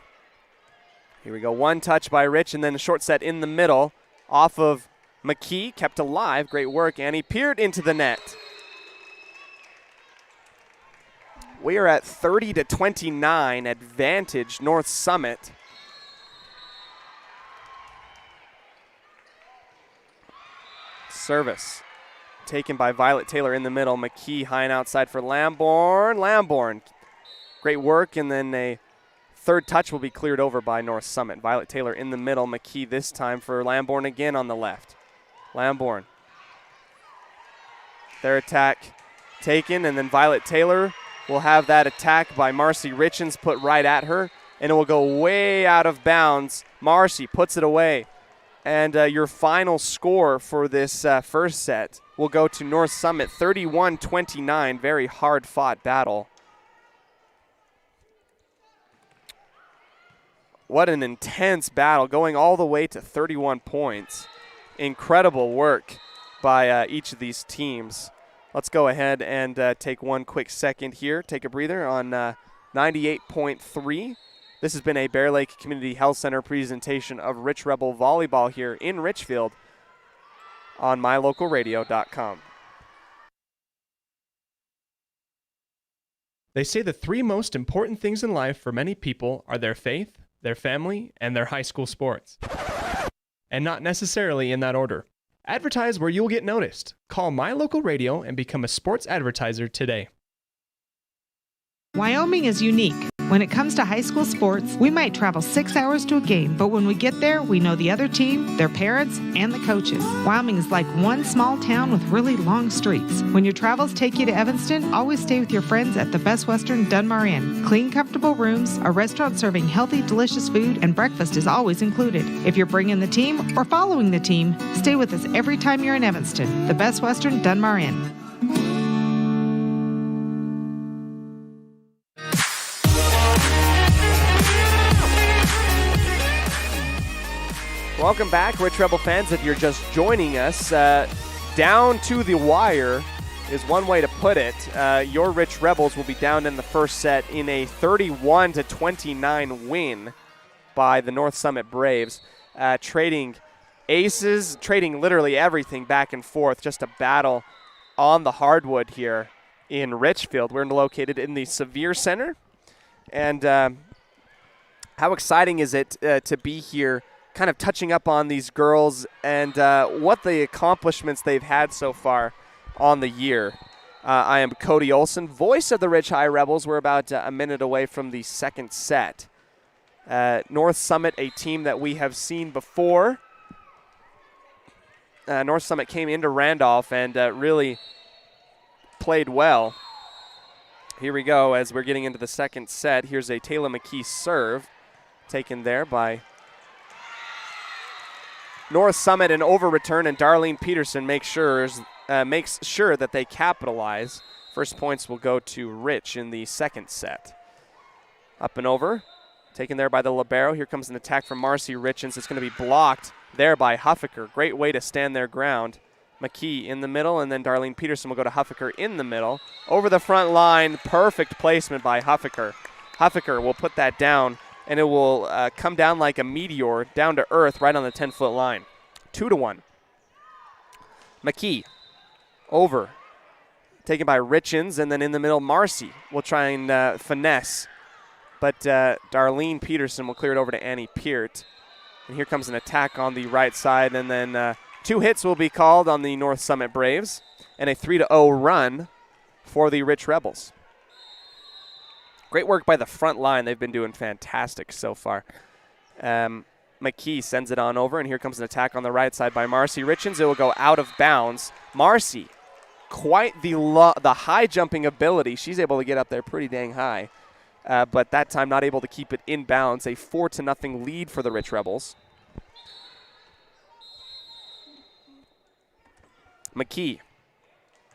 Speaker 2: Here we go, one touch by Rich and then a short set in the middle off of McKee, kept alive. Great work. Annie Peart into the net. We are at 30-29, advantage North Summit. Service taken by Violet Taylor in the middle. McKee high and outside for Lambourne. Lambourne, great work, and then a third touch will be cleared over by North Summit. Violet Taylor in the middle. McKee this time for Lambourne again on the left. Lambourne. Their attack taken, and then Violet Taylor will have that attack by Marcy Richens put right at her, and it will go way out of bounds. Marcy puts it away. And your final score for this first set will go to North Summit, 31-29. Very hard-fought battle. What an intense battle, going all the way to 31 points. Incredible work by each of these teams. Let's go ahead and take one quick second here, take a breather on 98.3. This has been a Bear Lake Community Health Center presentation of Rich Rebel Volleyball here in Richfield on mylocalradio.com.
Speaker 8: They say the three most important things in life for many people are their faith, their family, and their high school sports. And not necessarily in that order. Advertise where you'll get noticed. Call My Local Radio and become a sports advertiser today.
Speaker 7: Wyoming is unique. When it comes to high school sports, we might travel 6 hours to a game, but when we get there, we know the other team, their parents, and the coaches. Wyoming is like one small town with really long streets. When your travels take you to Evanston, always stay with your friends at the Best Western Dunmar Inn. Clean, comfortable rooms, a restaurant serving healthy, delicious food, and breakfast is always included. If you're bringing the team or following the team, stay with us every time you're in Evanston. The Best Western Dunmar Inn.
Speaker 2: Welcome back, Rich Rebel fans. If you're just joining us, down to the wire is one way to put it. Your Rich Rebels will be down in the first set in a 31-29 win by the North Summit Braves, trading aces, trading literally everything back and forth. Just a battle on the hardwood here in Richfield. We're located in the Sevier Center, and how exciting is it to be here, kind of touching up on these girls and what the accomplishments they've had so far on the year. I am Cody Olson, voice of the Rich High Rebels. We're about a minute away from the second set. North Summit, a team that we have seen before. North Summit came into Randolph and really played well. Here we go as we're getting into the second set. Here's a Taylor McKee serve taken there by North Summit, an over return, and Darlene Peterson makes sure that they capitalize. First points will go to Rich in the second set. Up and over, taken there by the libero. Here comes an attack from Marcy Richens. It's going to be blocked there by Huffaker. Great way to stand their ground. McKee in the middle, and then Darlene Peterson will go to Huffaker in the middle. Over the front line, perfect placement by Huffaker. Huffaker will put that down, and it will come down like a meteor down to earth right on the 10-foot line. 2-1. McKee over. Taken by Richens, and then in the middle, Marcy will try and finesse. But Darlene Peterson will clear it over to Annie Peart. And here comes an attack on the right side, and then 2 hits will be called on the North Summit Braves, and a 3-0 run for the Rich Rebels. Great work by the front line. They've been doing fantastic so far. McKee sends it on over, and here comes an attack on the right side by Marcy Richens. It will go out of bounds. Marcy, quite the high jumping ability. She's able to get up there pretty dang high, but that time not able to keep it in bounds. A 4-0 lead for the Rich Rebels. McKee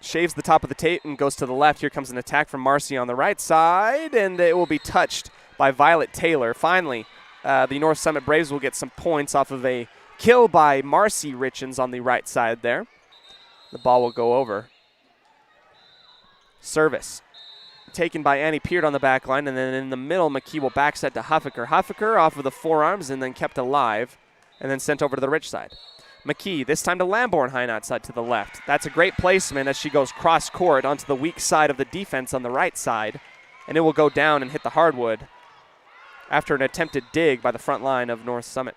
Speaker 2: shaves the top of the tape and goes to the left. Here comes an attack from Marcy on the right side, and it will be touched by Violet Taylor. Finally, the North Summit Braves will get some points off of a kill by Marcy Richens on the right side there. The ball will go over. Service taken by Annie Peart on the back line, and then in the middle, McKee will backset to Huffaker. Huffaker off of the forearms and then kept alive and then sent over to the Rich side. McKee, this time to Lamborn, high and outside to the left. That's a great placement as she goes cross court onto the weak side of the defense on the right side, and it will go down and hit the hardwood after an attempted dig by the front line of North Summit.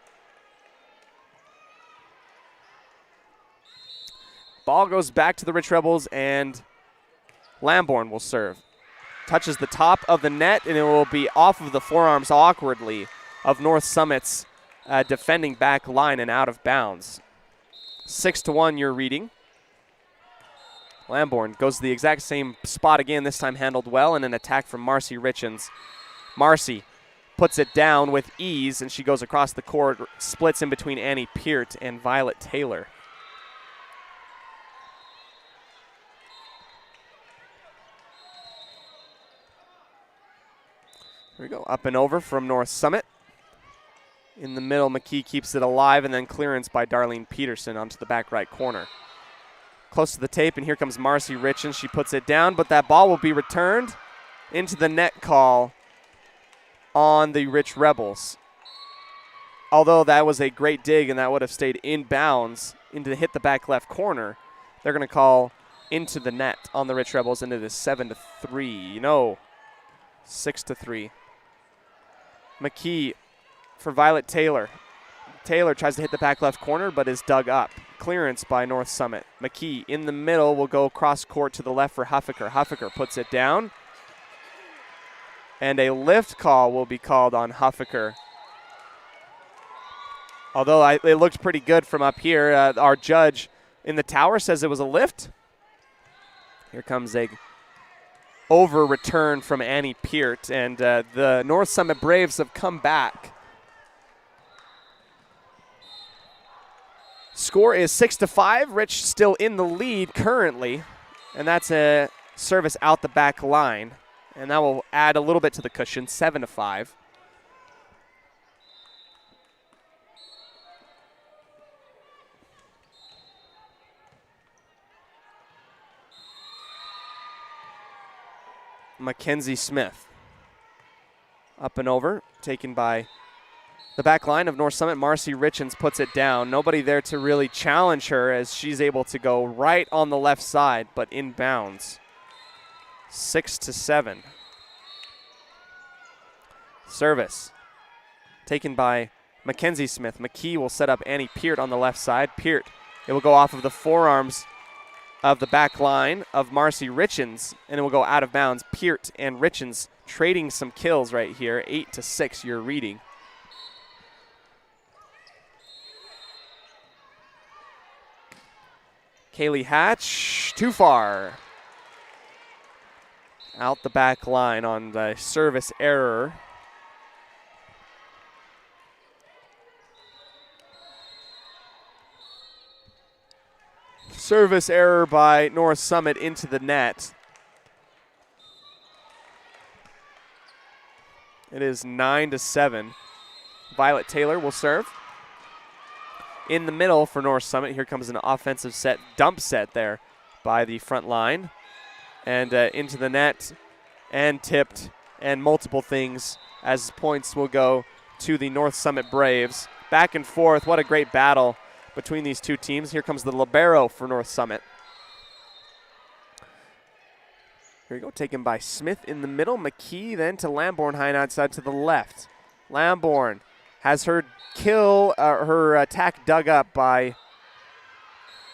Speaker 2: Ball goes back to the Rich Rebels, and Lamborn will serve. Touches the top of the net, and it will be off of the forearms awkwardly of North Summit's defending back line and out of bounds. 6-1 your reading. Lamborn goes to the exact same spot again, this time handled well, and an attack from Marcy Richens. Marcy puts it down with ease, and she goes across the court, splits in between Annie Peart and Violet Taylor. Here we go, up and over from North Summit. In the middle, McKee keeps it alive, and then clearance by Darlene Peterson onto the back right corner. Close to the tape, and here comes Marcy Richens. She puts it down, but that ball will be returned into the net call on the Rich Rebels. Although that was a great dig, and that would have stayed in bounds into hit the back left corner, they're going to call into the net on the Rich Rebels, and it is 7-3. No, 6-3. McKee for Violet Taylor. Taylor tries to hit the back left corner, but is dug up. Clearance by North Summit. McKee in the middle will go cross court to the left for Huffaker. Huffaker puts it down. And a lift call will be called on Huffaker. Although it looked pretty good from up here. Our judge in the tower says it was a lift. Here comes a over return from Annie Peart, and the North Summit Braves have come back. Score is 6-5. Rich still in the lead currently, and that's a service out the back line, and that will add a little bit to the cushion, 7-5. Mackenzie Smith. Up and over, taken by the back line of North Summit. Marcy Richens puts it down. Nobody there to really challenge her as she's able to go right on the left side, but inbounds. 6-7. Service taken by Mackenzie Smith. McKee will set up Annie Peart on the left side. Peart, it will go off of the forearms of the back line of Marcy Richens, and it will go out of bounds. Peart and Richens trading some kills right here. 8-6, you're reading. Kaylee Hatch, too far. Out the back line on the service error. Service error by North Summit into the net. It is 9-7. Violet Taylor will serve. In the middle for North Summit, here comes an offensive set, dump set there by the front line. And into the net and tipped and multiple things as points will go to the North Summit Braves. Back and forth, what a great battle between these two teams. Here comes the libero for North Summit. Here we go, taken by Smith in the middle. McKee then to Lamborn, high and outside to the left. Lamborn has her her attack dug up by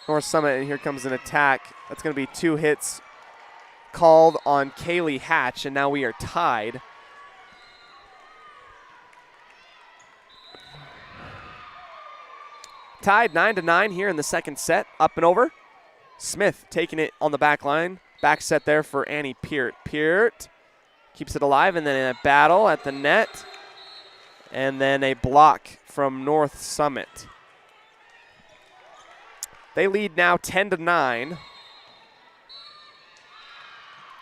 Speaker 2: North Summit, and here comes an attack. That's going to be 2 hits called on Kaylee Hatch, and now we are tied. Tied 9-9 here in the second set. Up and over. Smith taking it on the back line. Back set there for Annie Peart. Peart keeps it alive, and then a battle at the net. And then a block from North Summit. They lead now 10-9.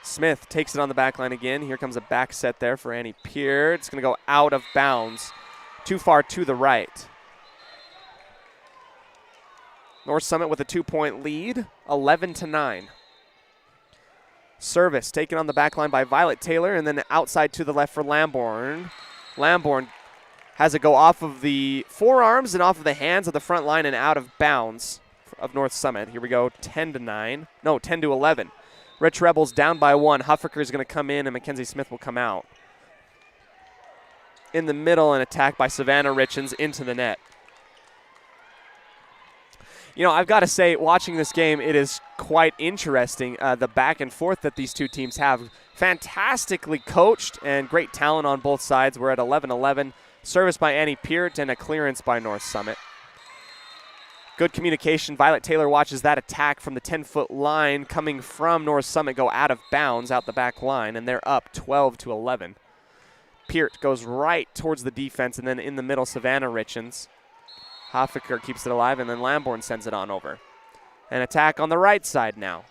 Speaker 2: Smith takes it on the back line again. Here comes a back set there for Annie Peart. It's going to go out of bounds. Too far to the right. North Summit with a 2-point lead, 11-9. Service taken on the back line by Violet Taylor, and then outside to the left for Lamborn. Lamborn has it go off of the forearms and off of the hands of the front line and out of bounds of North Summit. Here we go, 10-9. No, 10-11. Rich Rebels down by 1. Huffaker is going to come in, and Mackenzie Smith will come out. In the middle, an attack by Savannah Richens into the net. You know, I've got to say, watching this game, it is quite interesting, the back and forth that these two teams have. Fantastically coached and great talent on both sides. We're at 11-11. Service by Annie Peart and a clearance by North Summit. Good communication. Violet Taylor watches that attack from the 10-foot line coming from North Summit go out of bounds out the back line, and they're up 12-11. Peart goes right towards the defense, and then in the middle, Savannah Richens. Hoffaker keeps it alive, and then Lamborn sends it on over. An attack on the right side now.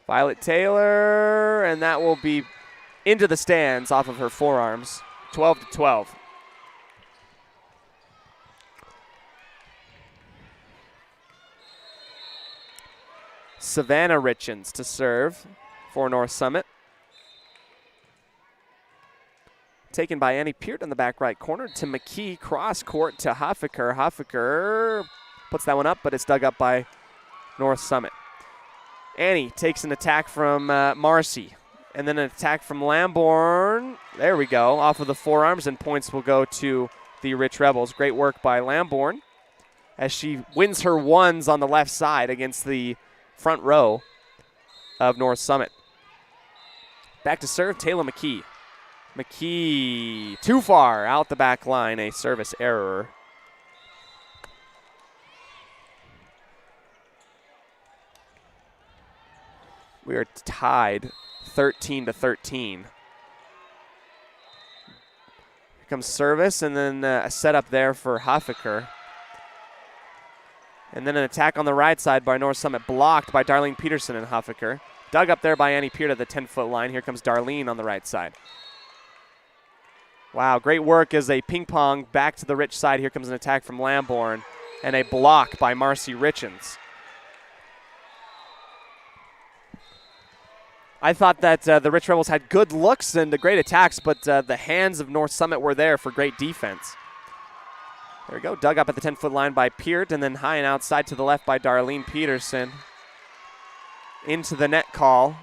Speaker 2: Violet Taylor, and that will be into the stands off of her forearms. 12-12. Savannah Richens to serve for North Summit. Taken by Annie Peart in the back right corner to McKee. Cross court to Hoffaker. Hoffaker puts that one up, but it's dug up by North Summit. Annie takes an attack from Marcy. And then an attack from Lamborn. There we go. Off of the forearms, and points will go to the Rich Rebels. Great work by Lamborn as she wins her ones on the left side against the front row of North Summit. Back to serve, Taylor McKee. McKee too far out the back line, a service error. We are tied 13-13. Here comes service, and then a setup there for Huffaker. And then an attack on the right side by North Summit, blocked by Darlene Peterson and Huffaker. Dug up there by Annie Peart at the 10-foot line. Here comes Darlene on the right side. Wow, great work as a ping pong back to the Rich side. Here comes an attack from Lamborn, and a block by Marcy Richens. I thought that the Rich Rebels had good looks and great attacks, but the hands of North Summit were there for great defense. There we go, dug up at the 10-foot line by Peart, and then high and outside to the left by Darlene Peterson. Into the net call.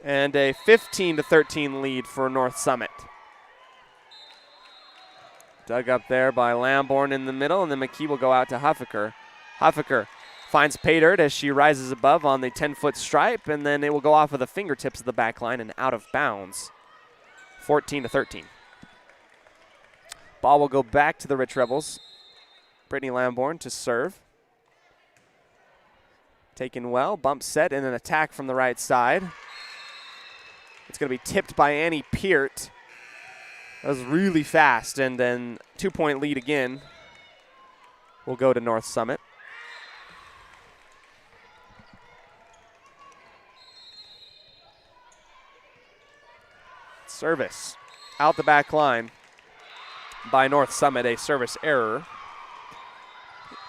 Speaker 2: And a 15-13 lead for North Summit. Dug up there by Lamborn in the middle, and then McKee will go out to Huffaker. Huffaker finds Patert as she rises above on the 10-foot stripe, and then it will go off of the fingertips of the back line and out of bounds. 14-13. Ball will go back to the Rich Rebels. Brittany Lamborn to serve. Taken well, bump set, and an attack from the right side. It's going to be tipped by Annie Peart. That was really fast, and then 2-point lead again will go to North Summit. Service out the back line by North Summit, a service error.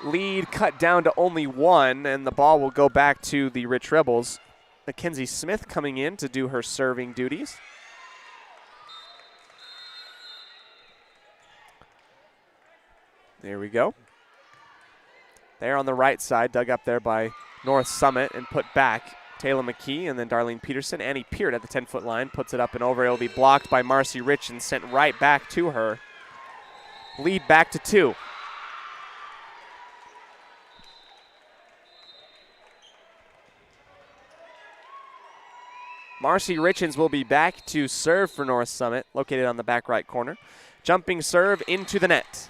Speaker 2: Lead cut down to only 1, and the ball will go back to the Rich Rebels. Mackenzie Smith coming in to do her serving duties. There we go. There on the right side, dug up there by North Summit and put back. Taylor McKee and then Darlene Peterson. Annie Peart at the 10-foot line puts it up and over. It will be blocked by Marcy Rich and sent right back to her. Lead back to 2. Marcy Richens will be back to serve for North Summit, located on the back right corner. Jumping serve into the net.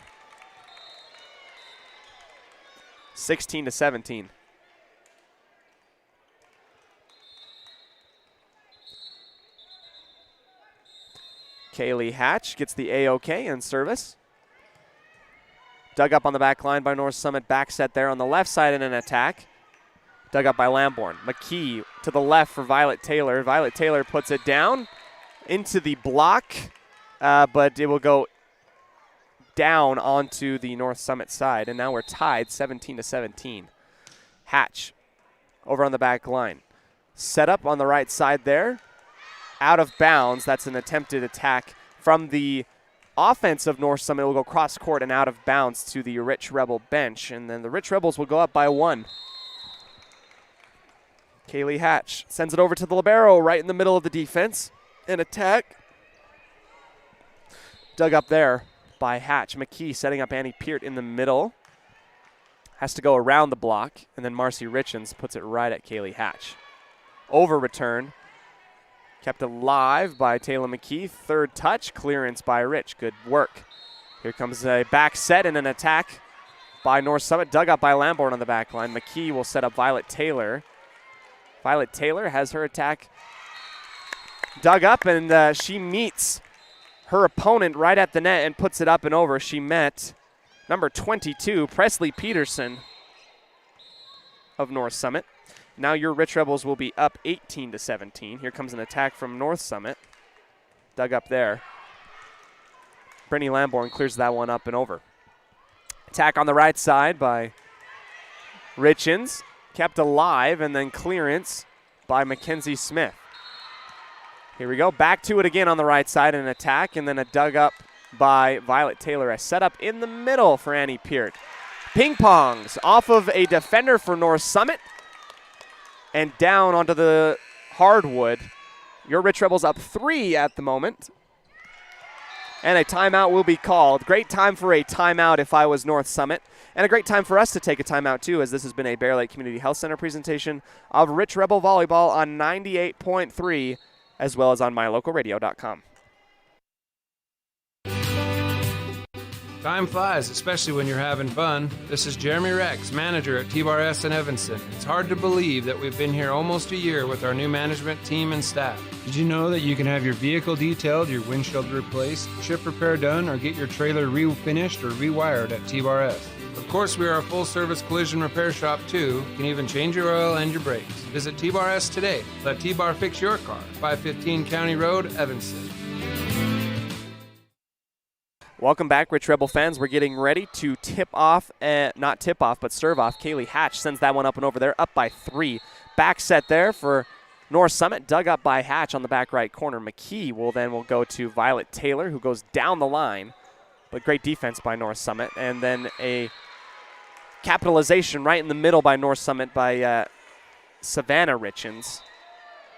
Speaker 2: 16-17. Kaylee Hatch gets the A-OK in service. Dug up on the back line by North Summit, back set there on the left side in an attack. Dug up by Lamborn. McKee to the left for Violet Taylor. Violet Taylor puts it down into the block, but it will go down onto the North Summit side, and now we're tied 17-17. Hatch over on the back line. Set up on the right side there. Out of bounds. That's an attempted attack from the offense of North Summit. It will go cross court and out of bounds to the Rich Rebel bench, and then the Rich Rebels will go up by 1. Kaylee Hatch sends it over to the libero right in the middle of the defense. An attack. Dug up there by Hatch. McKee setting up Annie Peart in the middle. Has to go around the block, and then Marcy Richens puts it right at Kaylee Hatch. Over return. Kept alive by Taylor McKee. Third touch, clearance by Rich. Good work. Here comes a back set and an attack by North Summit. Dug up by Lamborn on the back line. McKee will set up Violet Taylor. Violet Taylor has her attack dug up, and she meets her opponent right at the net and puts it up and over. She met number 22, Presley Peterson of North Summit. Now your Rich Rebels will be up 18-17. Here comes an attack from North Summit. Dug up there. Brittany Lamborn clears that one up and over. Attack on the right side by Richens. Kept alive, and then clearance by Mackenzie Smith. Here we go. Back to it again on the right side, an attack, and then a dug up by Violet Taylor. A setup in the middle for Annie Peart. Ping pongs off of a defender for North Summit and down onto the hardwood. Your Rich Rebels up 3 at the moment. And a timeout will be called. Great time for a timeout if I was North Summit. And a great time for us to take a timeout, too, as this has been a Bear Lake Community Health Center presentation of Rich Rebel Volleyball on 98.3 as well as on mylocalradio.com.
Speaker 9: Time flies, especially when you're having fun. This is Jeremy Rex, manager at T-Bar S in Evanston. It's hard to believe that we've been here almost a year with our new management team and staff. Did you know that you can have your vehicle detailed, your windshield replaced, chip repair done, or get your trailer refinished or rewired at T-Bar S? Of course, we are a full-service collision repair shop, too. You can even change your oil and your brakes. Visit T-Bar S today. Let T-Bar fix your car. 515 County Road, Evanston.
Speaker 2: Welcome back, Rich Rebel fans. We're getting ready to serve off. Kaylee Hatch sends that one up and over there, up by 3. Back set there for North Summit, dug up by Hatch on the back right corner. McKee will go to Violet Taylor, who goes down the line. But great defense by North Summit. And then a capitalization right in the middle by North Summit by Savannah Richens.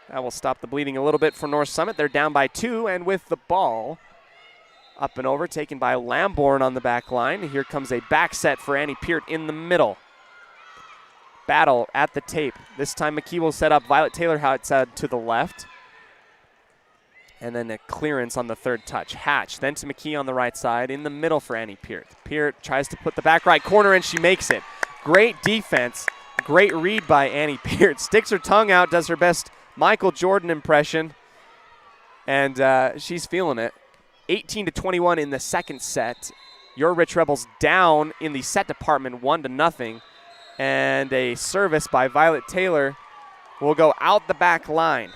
Speaker 2: That will stop the bleeding a little bit for North Summit. They're down by 2, and with the ball up and over, taken by Lamborn on the back line. Here comes a back set for Annie Peart in the middle. Battle at the tape. This time McKee will set up Violet Taylor outside to the left. And then a clearance on the third touch. Hatch then to McKee on the right side, in the middle for Annie Peart. Peart tries to put the back right corner, and she makes it. Great defense. Great read by Annie Peart. Sticks her tongue out, does her best Michael Jordan impression. And she's feeling it. 18-21 in the second set. Your Rich Rebels down in the set department 1-0. And a service by Violet Taylor will go out the back line.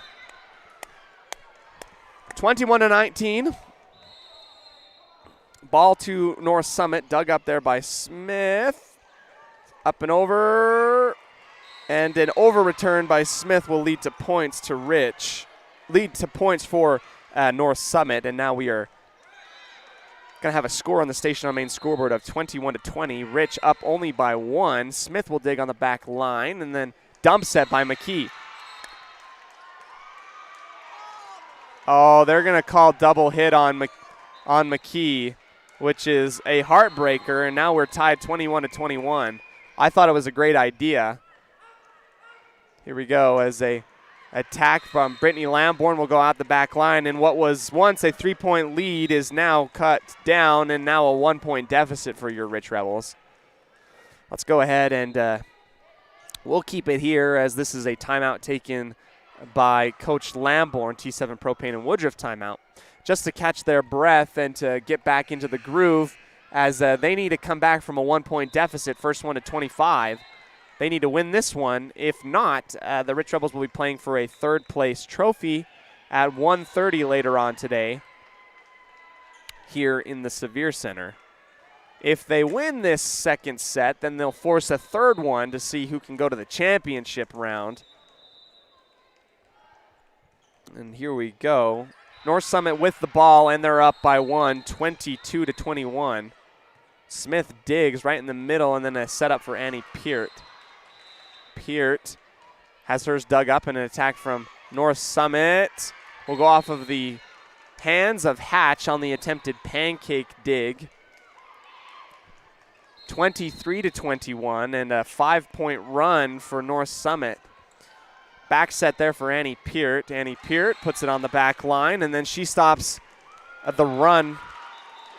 Speaker 2: 21-19. Ball to North Summit, dug up there by Smith. Up and over. And an over return by Smith will lead to points to Rich. Lead to points for North Summit. And now we are going to have a score on the station on main scoreboard of 21-20. Rich up only by 1. Smith will dig on the back line, and then dump set by McKee. Oh, they're going to call double hit on McKee, which is a heartbreaker, and now we're tied 21-21. I thought it was a great idea. Here we go as a attack from Brittany Lamborn will go out the back line, and what was once a 3-point lead is now cut down, and now a 1-point deficit for your Rich Rebels. Let's go ahead and we'll keep it here, as this is a timeout taken by Coach Lamborn, T7 Propane and Woodruff timeout, just to catch their breath and to get back into the groove, as they need to come back from a 1-point deficit, first one to 25. They need to win this one. If not, the Rich Rebels will be playing for a third-place trophy at 1:30 later on today here in the Sevier Center. If they win this second set, then they'll force a third one to see who can go to the championship round. And here we go. North Summit with the ball, and they're up by 1, 22-21. Smith digs right in the middle, and then a setup for Annie Peart. Peart has hers dug up, and an attack from North Summit will go off of the hands of Hatch on the attempted pancake dig. 23-21, and a 5-point run for North Summit. Back set there for Annie Peart. Annie Peart puts it on the back line, and then she stops at the run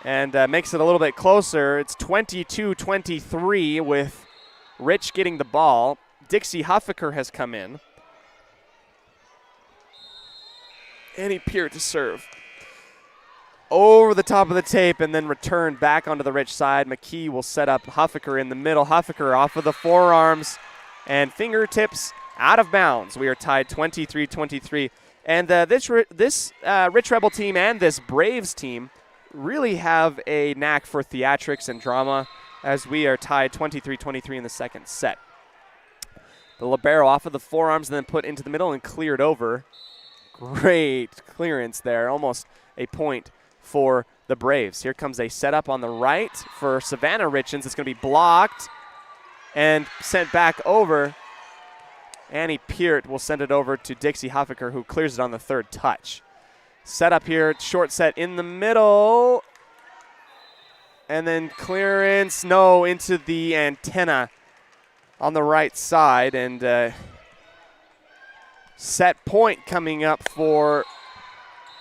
Speaker 2: and makes it a little bit closer. It's 22-23 with Rich getting the ball. Dixie Huffaker has come in. Annie Peart to serve. Over the top of the tape and then return back onto the Rich side. McKee will set up Huffaker in the middle. Huffaker off of the forearms and fingertips out of bounds. We are tied 23-23. And this Rich Rebel team and this Braves team really have a knack for theatrics and drama, as we are tied 23-23 in the second set. The libero off of the forearms and then put into the middle and cleared over. Great clearance there, almost a point for the Braves. Here comes a setup on the right for Savannah Richens. It's going to be blocked and sent back over. Annie Peart will send it over to Dixie Huffaker, who clears it on the third touch. Setup here, short set in the middle. And then clearance, no, into the antenna on the right side, and set point coming up for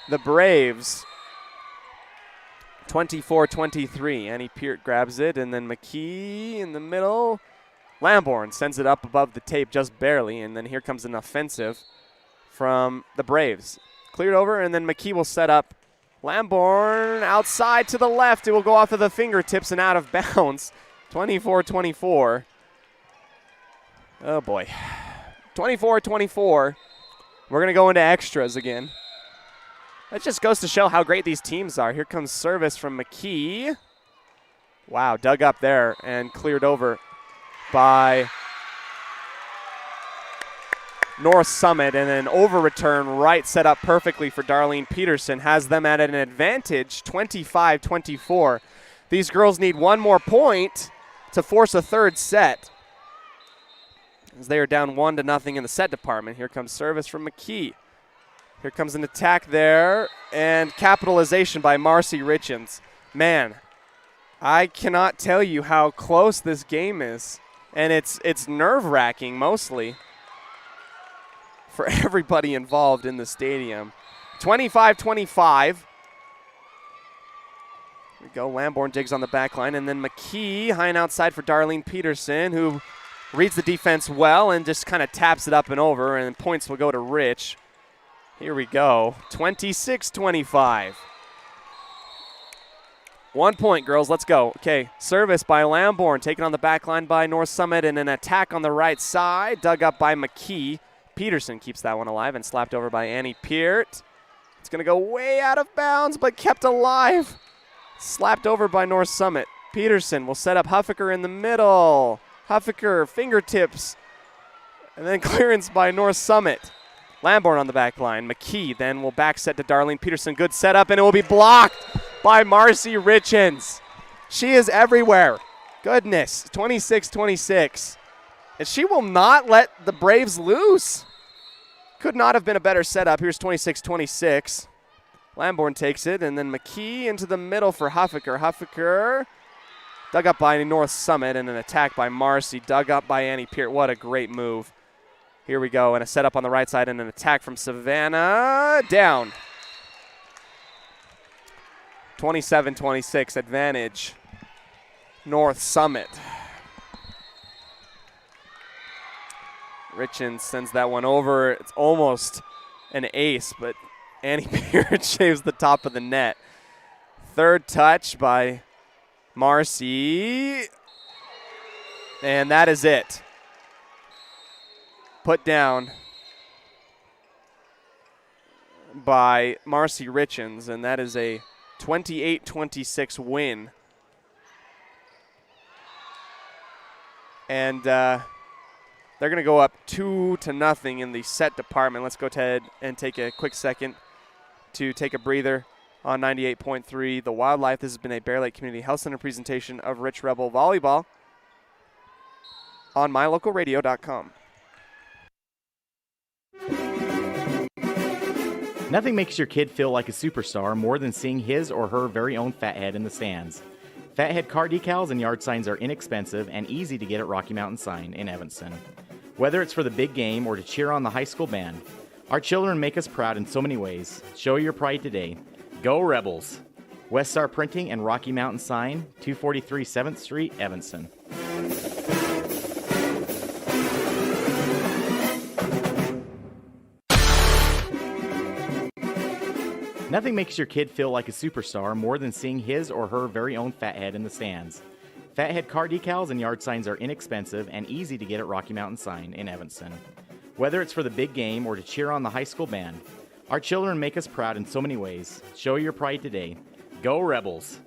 Speaker 2: the Braves. 24-23. Annie Peart grabs it, and then McKee in the middle. Lamborn sends it up above the tape just barely, and then here comes an offensive from the Braves. Cleared over, and then McKee will set up. Lamborn outside to the left. It will go off of the fingertips and out of bounds. 24-24. Oh, boy. 24-24. We're going to go into extras again. That just goes to show how great these teams are. Here comes service from McKee. Wow, dug up there and cleared over by North Summit, and an over return right set up perfectly for Darlene Peterson. Has them at an advantage, 25-24. These girls need one more point to force a third set, as they are down 1-0 in the set department. Here comes service from McKee. Here comes an attack there, and capitalization by Marcy Richens. Man, I cannot tell you how close this game is, and it's nerve-wracking mostly for everybody involved in the stadium. 25-25. Here we go. Lamborn digs on the back line, and then McKee high and outside for Darlene Peterson, who reads the defense well and just kind of taps it up and over, and points will go to Rich. Here we go. 26-25. 1 point, girls. Let's go. Okay, service by Lamborn, taken on the back line by North Summit, and an attack on the right side, dug up by McKee. Peterson keeps that one alive and slapped over by Annie Peart. It's going to go way out of bounds, but kept alive. Slapped over by North Summit. Peterson will set up Huffaker in the middle. Huffaker, fingertips, and then clearance by North Summit. Lamborn on the back line. McKee then will back set to Darlene Peterson. Good setup, and it will be blocked by Marcy Richens. She is everywhere. Goodness, 26-26. And she will not let the Braves loose. Could not have been a better setup. Here's 26-26. Lamborn takes it, and then McKee into the middle for Huffaker. Huffaker dug up by North Summit, and an attack by Marcy. Dug up by Annie Peart. What a great move. Here we go, and a setup on the right side, and an attack from Savannah. Down. 27-26, advantage North Summit. Richens sends that one over. It's almost an ace, but Annie Peart shaves the top of the net. Third touch by Marcy. And that is it. Put down by Marcy Richens, and that is a 28-26 win. And they're going to go up 2-0 in the set department. Let's go ahead and take a quick second to take a breather on 98.3 The Wildlife. This has been a Bear Lake Community Health Center presentation of Rich Rebel Volleyball on mylocalradio.com.
Speaker 10: Nothing makes your kid feel like a superstar more than seeing his or her very own Fathead in the stands. Fathead car decals and yard signs are inexpensive and easy to get at Rocky Mountain Sign in Evanston. Whether it's for the big game or to cheer on the high school band, our children make us proud in so many ways. Show your pride today. Go Rebels! West Star Printing and Rocky Mountain Sign, 243 7th Street, Evanston. Nothing makes your kid feel like a superstar more than seeing his or her very own Fathead in the stands. Fathead car decals and yard signs are inexpensive and easy to get at Rocky Mountain Sign in Evanston. Whether it's for the big game or to cheer on the high school band, our children make us proud in so many ways. Show your pride today. Go Rebels!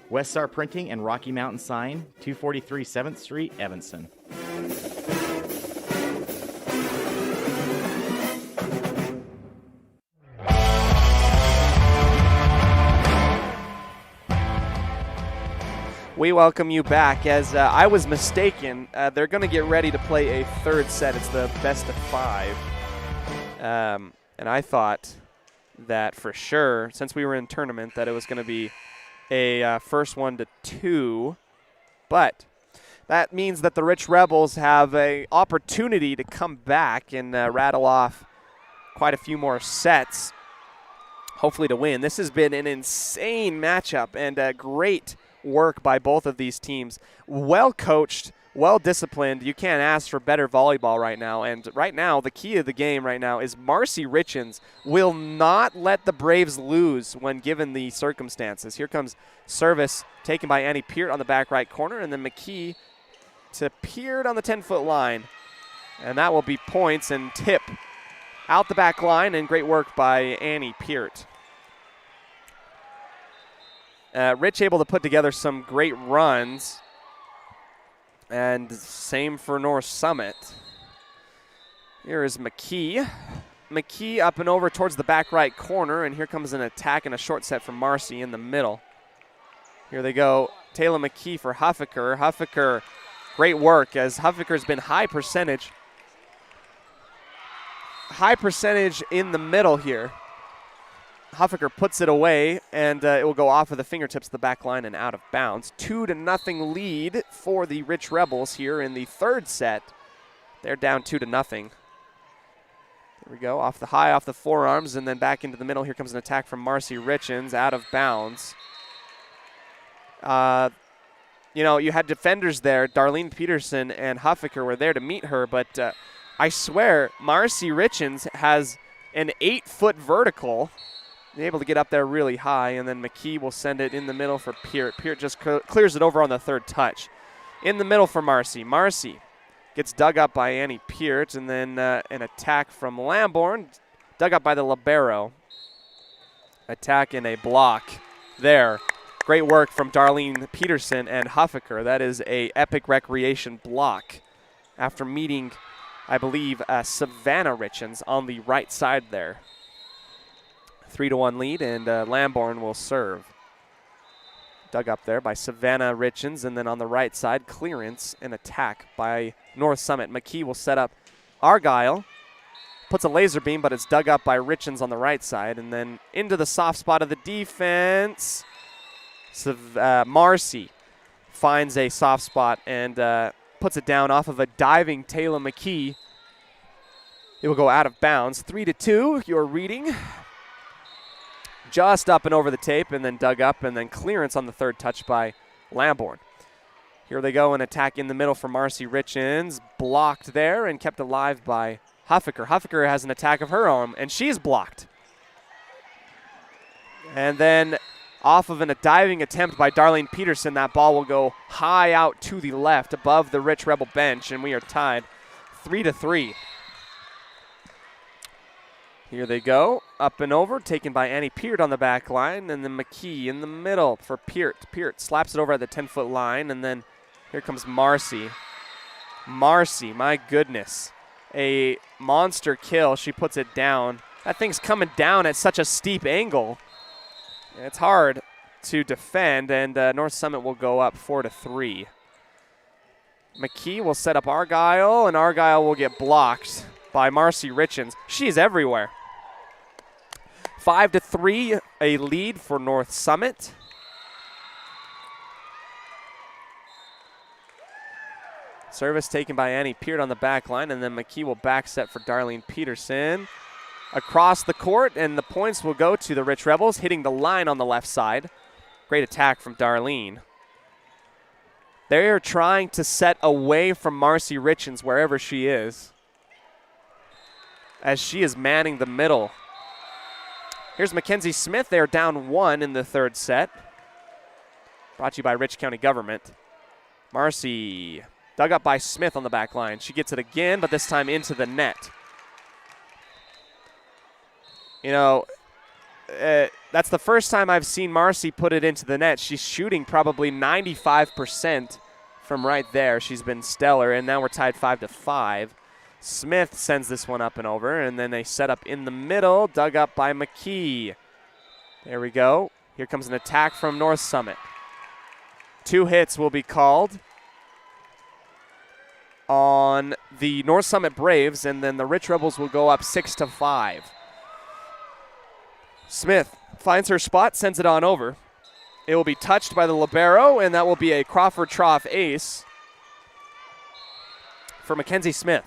Speaker 10: West Star Printing and Rocky Mountain Sign, 243 7th Street, Evanston.
Speaker 2: We welcome you back. As I was mistaken, they're going to get ready to play a third set. It's the best of 5. And I thought that for sure, since we were in tournament, that it was going to be a first 1-2. But that means that the Rich Rebels have an opportunity to come back and rattle off quite a few more sets, hopefully to win. This has been an insane matchup and great work by both of these teams. Well coached, well disciplined. You can't ask for better volleyball right now. And right now, the key of the game right now is Marcy Richens will not let the Braves lose when given the circumstances. Here comes service taken by Annie Peart on the back right corner, and then McKee to Peart on the 10-foot line. And that will be points and tip out the back line, and great work by Annie Peart. Rich able to put together some great runs, and same for North Summit. Here is McKee. McKee up and over towards the back right corner, and here comes an attack and a short set from Marcy in the middle. Here they go. Taylor McKee for Huffaker. Huffaker, great work, as Huffaker's been high percentage. High percentage in the middle here. Huffaker puts it away, and it will go off of the fingertips of the back line and out of bounds. 2-0 lead for the Rich Rebels here in the third set. They're down 2-0. There we go, off the high, off the forearms, and then back into the middle. Here comes an attack from Marcy Richens, out of bounds. You know, you had defenders there. Darlene Peterson and Huffaker were there to meet her, but I swear Marcy Richens has an 8-foot vertical. Able to get up there really high, and then McKee will send it in the middle for Peart. Peart just clears it over on the third touch. In the middle for Marcy. Marcy gets dug up by Annie Peart, and then an attack from Lamborn, dug up by the libero. Attack in a block there. Great work from Darlene Peterson and Huffaker. That is a epic recreation block after meeting, I believe, Savannah Richens on the right side there. 3-1 lead, and Lamborn will serve. Dug up there by Savannah Richens, and then on the right side, clearance and attack by North Summit. McKee will set up Argyle. Puts a laser beam, but it's dug up by Richens on the right side, and then into the soft spot of the defense. So, Marcy finds a soft spot and puts it down off of a diving Taylor McKee. It will go out of bounds. 3-2, your reading. Just up and over the tape, and then dug up, and then clearance on the third touch by Lamborn. Here they go, an attack in the middle for Marcy Richens. Blocked there and kept alive by Huffaker. Huffaker has an attack of her own, and she's blocked. And then off of a diving attempt by Darlene Peterson, that ball will go high out to the left above the Rich Rebel bench, and we are tied 3-3. Here they go, up and over, taken by Annie Peart on the back line, and then McKee in the middle for Peart. Peart slaps it over at the 10-foot line, and then here comes Marcy. Marcy, my goodness. A monster kill. She puts it down. That thing's coming down at such a steep angle. It's hard to defend, and North Summit will go up 4-3. McKee will set up Argyle, and Argyle will get blocked by Marcy Richens. She's everywhere. 5-3, a lead for North Summit. Service taken by Annie Peart on the back line, and then McKee will back set for Darlene Peterson. Across the court, and the points will go to the Rich Rebels, hitting the line on the left side. Great attack from Darlene. They are trying to set away from Marcy Richens wherever she is, as she is manning the middle. Here's Mackenzie Smith. They are down 1 in the third set. Brought to you by Rich County Government. Marcy dug up by Smith on the back line. She gets it again, but this time into the net. You know, that's the first time I've seen Marcy put it into the net. She's shooting probably 95% from right there. She's been stellar, and now we're tied 5-5. Smith sends this one up and over, and then they set up in the middle, dug up by McKee. There we go. Here comes an attack from North Summit. 2 hits will be called on the North Summit Braves, and then the Rich Rebels will go up 6-5. Smith finds her spot, sends it on over. It will be touched by the libero, and that will be a Crawford Trough ace for Mackenzie Smith.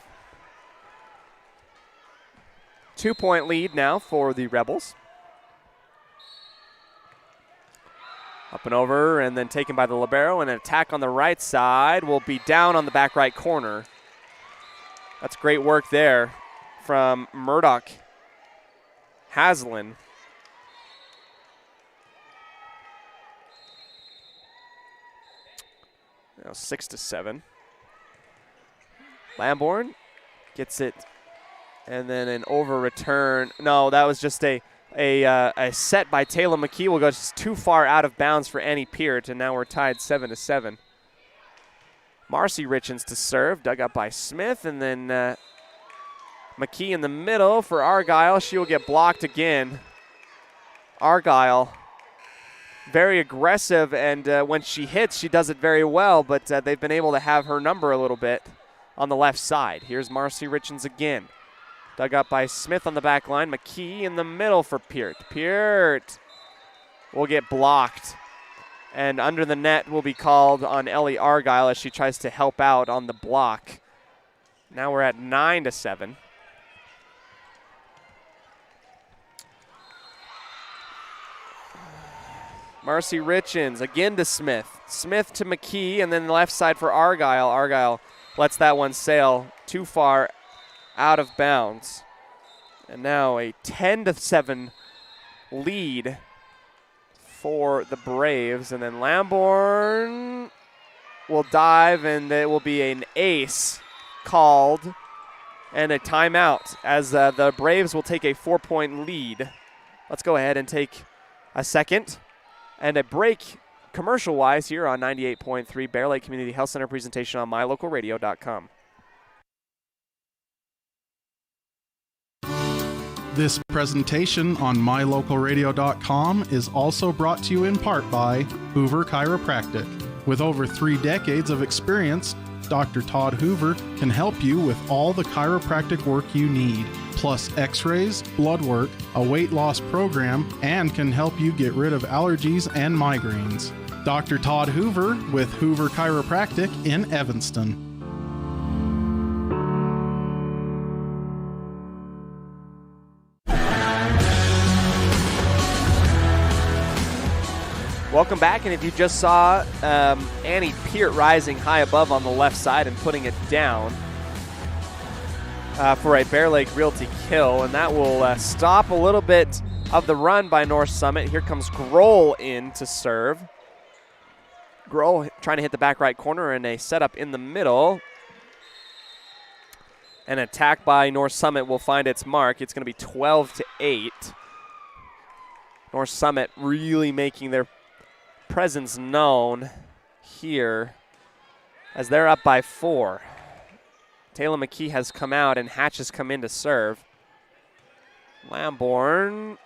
Speaker 2: 2-point lead now for the Rebels. Up and over, and then taken by the libero, and an attack on the right side will be down on the back right corner. That's great work there from Murdoch Haslin. Now 6-7. Lamborn gets it, and then an over return. No, that was just a set by Taylor McKee. Will go just too far out of bounds for Annie Peart, and now we're tied 7-7. Marcy Richens to serve, dug up by Smith, and then McKee in the middle for Argyle. She will get blocked again. Argyle, very aggressive, and when she hits, she does it very well, but they've been able to have her number a little bit on the left side. Here's Marcy Richens again. Dug up by Smith on the back line. McKee in the middle for Peart. Peart will get blocked. And under the net will be called on Ellie Argyle as she tries to help out on the block. Now we're at 9-7. Marcy Richens again to Smith. Smith to McKee, and then the left side for Argyle. Argyle lets that one sail too far out of bounds. And now a 10-7 lead for the Braves. And then Lamborn will dive, and it will be an ace called and a timeout as the Braves will take a 4-point lead. Let's go ahead and take a second and a break commercial-wise here on 98.3 Bear Lake Community Health Center presentation on mylocalradio.com.
Speaker 11: This presentation on mylocalradio.com is also brought to you in part by Hoover Chiropractic. With over 3 decades of experience, Dr. Todd Hoover can help you with all the chiropractic work you need, plus x-rays, blood work, a weight loss program, and can help you get rid of allergies and migraines. Dr. Todd Hoover with Hoover Chiropractic in Evanston.
Speaker 2: Welcome back, and if you just saw Annie Peart rising high above on the left side and putting it down for a Bear Lake Realty kill, and that will stop a little bit of the run by North Summit. Here comes Grohl in to serve. Grohl trying to hit the back right corner, and a setup in the middle. An attack by North Summit will find its mark. It's going to be 12-8. North Summit really making their presence known here as they're up by 4. Taylor McKee has come out, and Hatch has come in to serve. Lamborn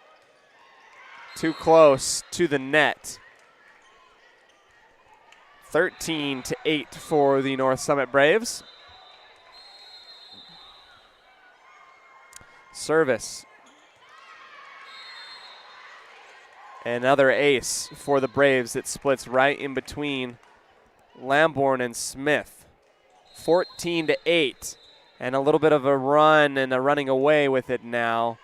Speaker 2: too close to the net. 13-8 for the North Summit Braves. Service. Another ace for the Braves. It splits right in between Lamborn and Smith. 14-8. And a little bit of a run and a running away with it now.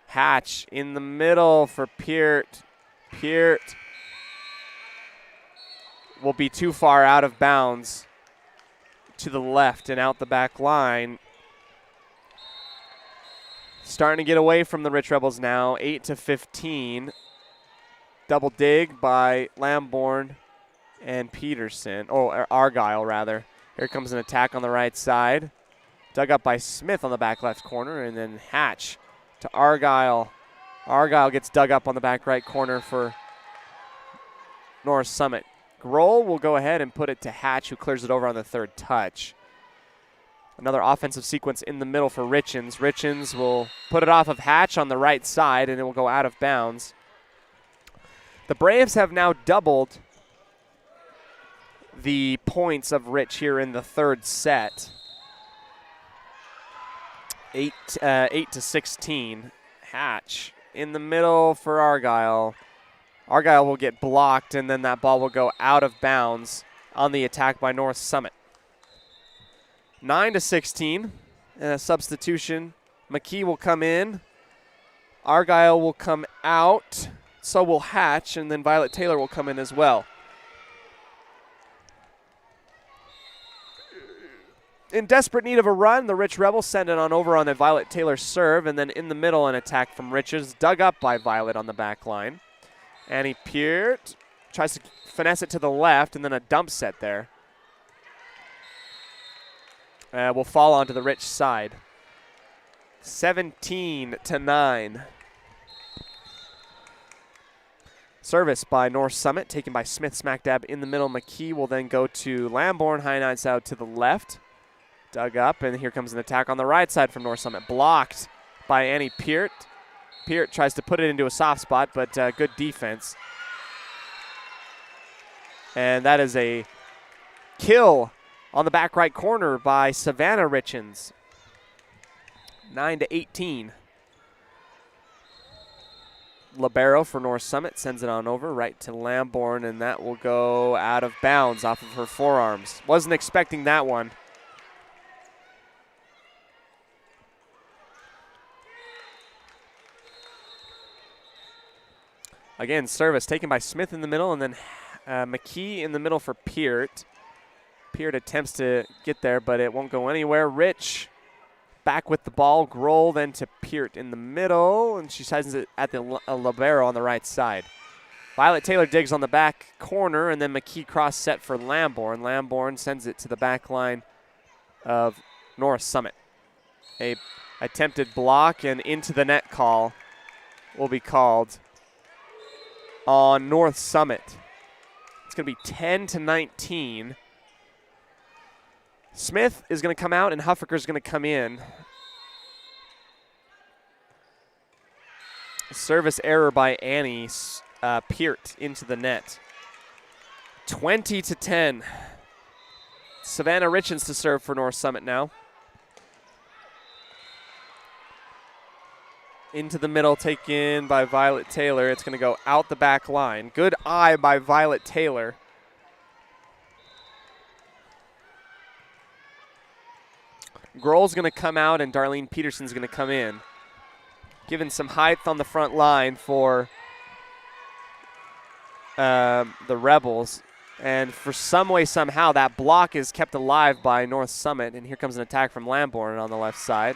Speaker 2: Hatch in the middle for Peart. Peart will be too far out of bounds to the left and out the back line. Starting to get away from the Rich Rebels now, 8-15. Double dig by Lamborn and Peterson, or Argyle rather. Here comes an attack on the right side. Dug up by Smith on the back left corner, and then Hatch to Argyle. Argyle gets dug up on the back right corner for North Summit. Grohl will go ahead and put it to Hatch, who clears it over on the third touch. Another offensive sequence in the middle for Richens. Richens will put it off of Hatch on the right side, and it will go out of bounds. The Braves have now doubled the points of Rich here in the third set. 8-16. Hatch in the middle for Argyle. Argyle will get blocked, and then that ball will go out of bounds on the attack by North Summit. 9-16, and a substitution. McKee will come in Argyle will come out. So will Hatch, and then Violet Taylor will come in as well. In desperate need of a run, the Rich Rebels send it on over on the Violet Taylor serve, and then in the middle an attack from Richards, dug up by Violet on the back line. Annie Peart tries to finesse it to the left, and then a dump set there. Will fall onto the Rich side. 17-9. Service by North Summit, taken by Smith smack dab in the middle. McKee will then go to Lambourne, high nights out to the left. Dug up, and here comes an attack on the right side from North Summit. Blocked by Annie Peart. Peart tries to put it into a soft spot, but good defense. And that is a kill on the back right corner by Savannah Richens. 9-18. Libero for North Summit sends it on over right to Lambourne, and that will go out of bounds off of her forearms. Wasn't expecting that one. Again, service taken by Smith in the middle, and then McKee in the middle for Peart. Peart attempts to get there, but it won't go anywhere. Rich back with the ball. Grohl then to Peart in the middle, and she sends it at the libero on the right side. Violet Taylor digs on the back corner, and then McKee cross set for Lambourne. Lambourne sends it to the back line of North Summit. A attempted block and into the net call will be called on North Summit. It's going to be 10-19. Smith is going to come out and Huffaker is going to come in. Service error by Annie Peart into the net. 20-10. Savannah Richens to serve for North Summit now. Into the middle, taken by Violet Taylor. It's going to go out the back line. Good eye by Violet Taylor. Grohl's going to come out, and Darlene Peterson's going to come in. Given some height on the front line for the Rebels. And for some way, somehow, that block is kept alive by North Summit. And here comes an attack from Lambourne on the left side.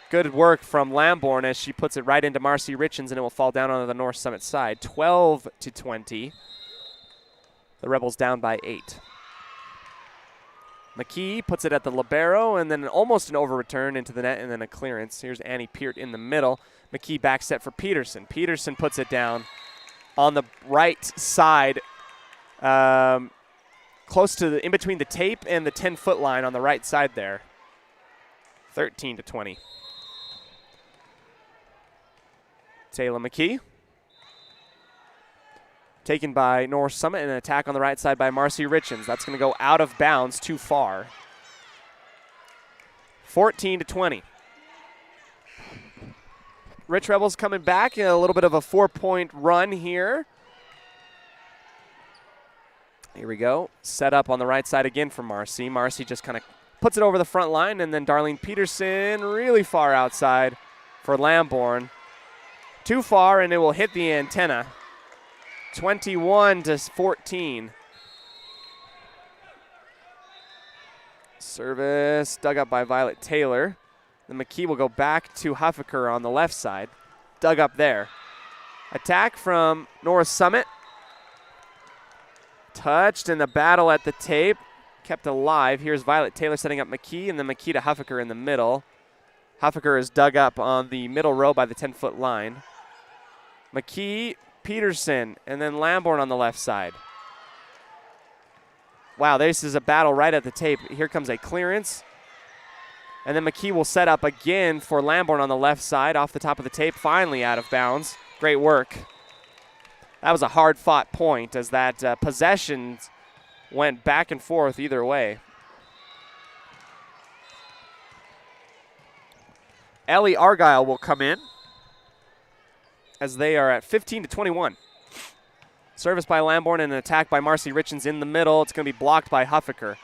Speaker 2: Good work from Lambourne as she puts it right into Marcy Richens, and it will fall down onto the North Summit side. 12-20. The Rebels down by 8. McKee puts it at the libero, and then almost an over-return into the net, and then a clearance. Here's Annie Peart in the middle. McKee back set for Peterson. Peterson puts it down on the right side, close to in between the tape and the 10-foot line on the right side there. 13-20. Taylor McKee. Taken by North Summit, and an attack on the right side by Marcy Richens. That's going to go out of bounds too far. 14-20. Rich Rebels coming back in a little bit of a 4-point run here. Here we go. Set up on the right side again for Marcy. Marcy just kind of puts it over the front line, and then Darlene Peterson really far outside for Lambourne. Too far, and it will hit the antenna. 21-14. Service dug up by Violet Taylor. Then McKee will go back to Huffaker on the left side. Dug up there. Attack from North Summit. Touched in the battle at the tape. Kept alive. Here's Violet Taylor setting up McKee, and then McKee to Huffaker in the middle. Huffaker is dug up on the middle row by the 10-foot line. McKee, Peterson, and then Lambourne on the left side. Wow, this is a battle right at the tape. Here comes a clearance. And then McKee will set up again for Lambourne on the left side off the top of the tape. Finally out of bounds. Great work. That was a hard-fought point as that possession went back and forth either way. Ellie Argyle will come in as they are at 15-21. Service by Lambourne and an attack by Marcy Richens in the middle. It's going to be blocked by Huffaker.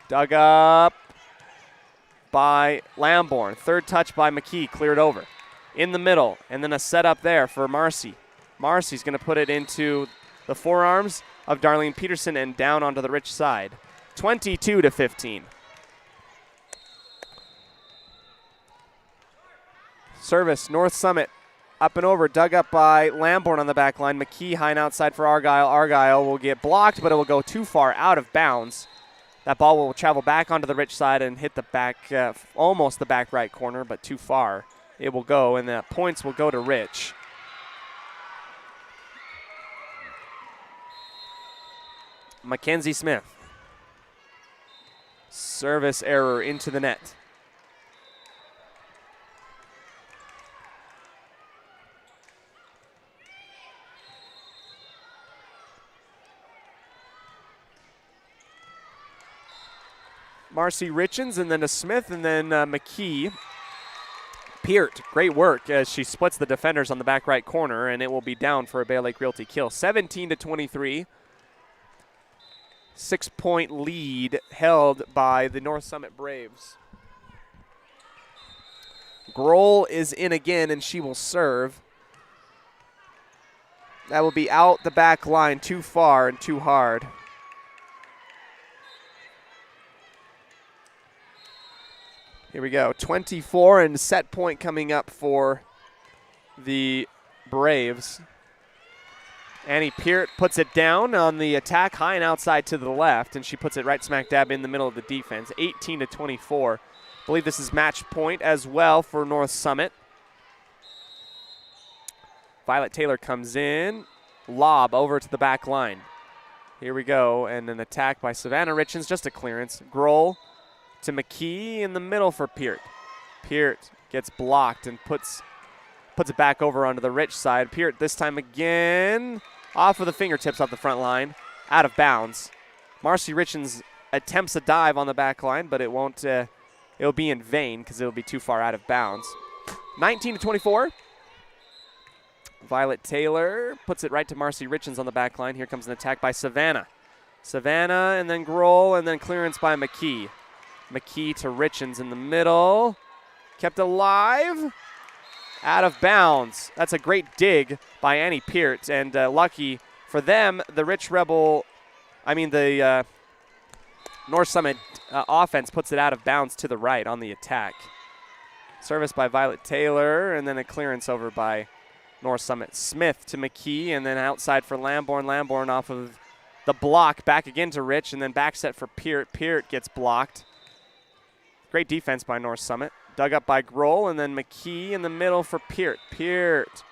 Speaker 2: Dug up by Lambourne. Third touch by McKee, cleared over. in the middle, and then a setup there for Marcy. Marcy's going to put it into the forearms of Darlene Peterson and down onto the Rich side. 22-15. Service, North Summit, up and over, dug up by Lamborn on the back line. McKee high and outside for Argyle. Argyle will get blocked, but it will go too far out of bounds. That ball will travel back onto the Rich side and hit the back, almost the back right corner, but too far. It will go, and the points will go to Rich. Mackenzie Smith. Service error into the net. Marcy Richens, and then to Smith, and then McKee. Peart, great work as she splits the defenders on the back right corner, and it will be down for a Bear Lake Realty kill. 17-23. 6-point lead held by the North Summit Braves. Grohl is in again, and she will serve. That will be out the back line, too far and too hard. Here we go, 24, and set point coming up for the Braves. Annie Peart puts it down on the attack, high and outside to the left, and she puts it right smack dab in the middle of the defense, 18-24. I believe this is match point as well for North Summit. Violet Taylor comes in, lob over to the back line. Here we go, and an attack by Savannah Richens, just a clearance. Grohl to McKee in the middle for Peart. Peart gets blocked and puts it back over onto the Rich side. Peart this time again, off of the fingertips off the front line, out of bounds. Marcy Richens attempts a dive on the back line, but it won't. It'll be in vain because it'll be too far out of bounds. 19-24. Violet Taylor puts it right to Marcy Richens on the back line. Here comes an attack by Savannah. Savannah and then Grohl and then clearance by McKee. McKee to Richens in the middle. Kept alive. Out of bounds. That's a great dig by Annie Peart. And lucky for them, the North Summit offense puts it out of bounds to the right on the attack. Service by Violet Taylor, and then a clearance over by North Summit. Smith to McKee, and then outside for Lamborn. Lamborn off of the block, back again to Rich, and then back set for Peart. Peart gets blocked. Great defense by North Summit. Dug up by Grohl, and then McKee in the middle for Peart. Peart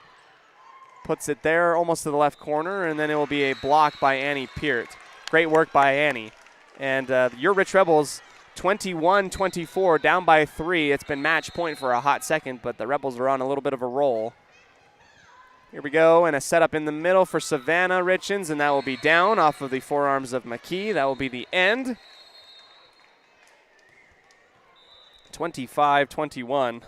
Speaker 2: puts it there almost to the left corner, and then it will be a block by Annie Peart. Great work by Annie. And your Rich Rebels, 21-24, down by 3. It's been match point for a hot second, but the Rebels are on a little bit of a roll. Here we go, and a setup in the middle for Savannah Richens, and that will be down off of the forearms of McKee. That will be the end. 25-21.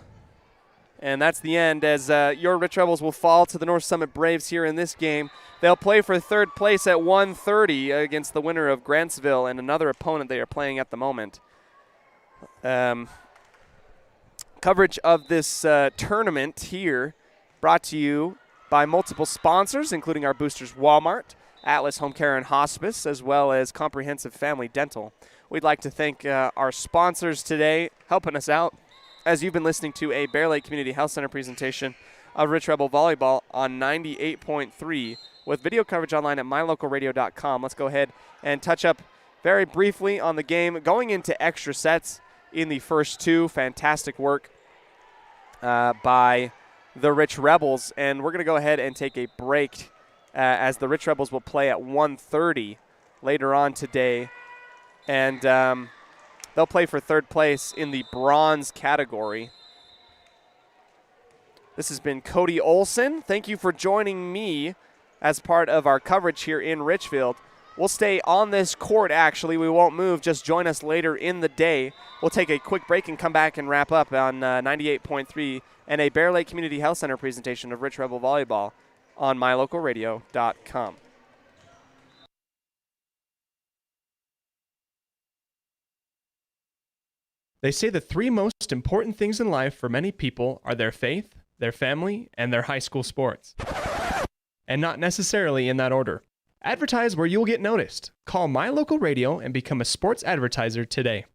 Speaker 2: And that's the end as your Rich Rebels will fall to the North Summit Braves here in this game. They'll play for third place at 1:30 against the winner of Grantsville and another opponent they are playing at the moment. Coverage of this tournament here brought to you by multiple sponsors, including our boosters Walmart, Atlas Home Care and Hospice, as well as Comprehensive Family Dental. We'd like to thank our sponsors today helping us out as you've been listening to a Bear Lake Community Health Center presentation of Rich Rebel Volleyball on 98.3 with video coverage online at mylocalradio.com. Let's go ahead and touch up very briefly on the game. Going into extra sets in the first two, fantastic work by the Rich Rebels. And we're going to go ahead and take a break as the Rich Rebels will play at 1:30 later on today. And they'll play for third place in the bronze category. This has been Cody Olson. Thank you for joining me as part of our coverage here in Richfield. We'll stay on this court, actually. We won't move. Just join us later in the day. We'll take a quick break and come back and wrap up on 98.3 and a Bear Lake Community Health Center presentation of Rich Rebel Volleyball on mylocalradio.com.
Speaker 8: They say the three most important things in life for many people are their faith, their family, and their high school sports. And not necessarily in that order. Advertise where you'll get noticed. Call My Local Radio and become a sports advertiser today.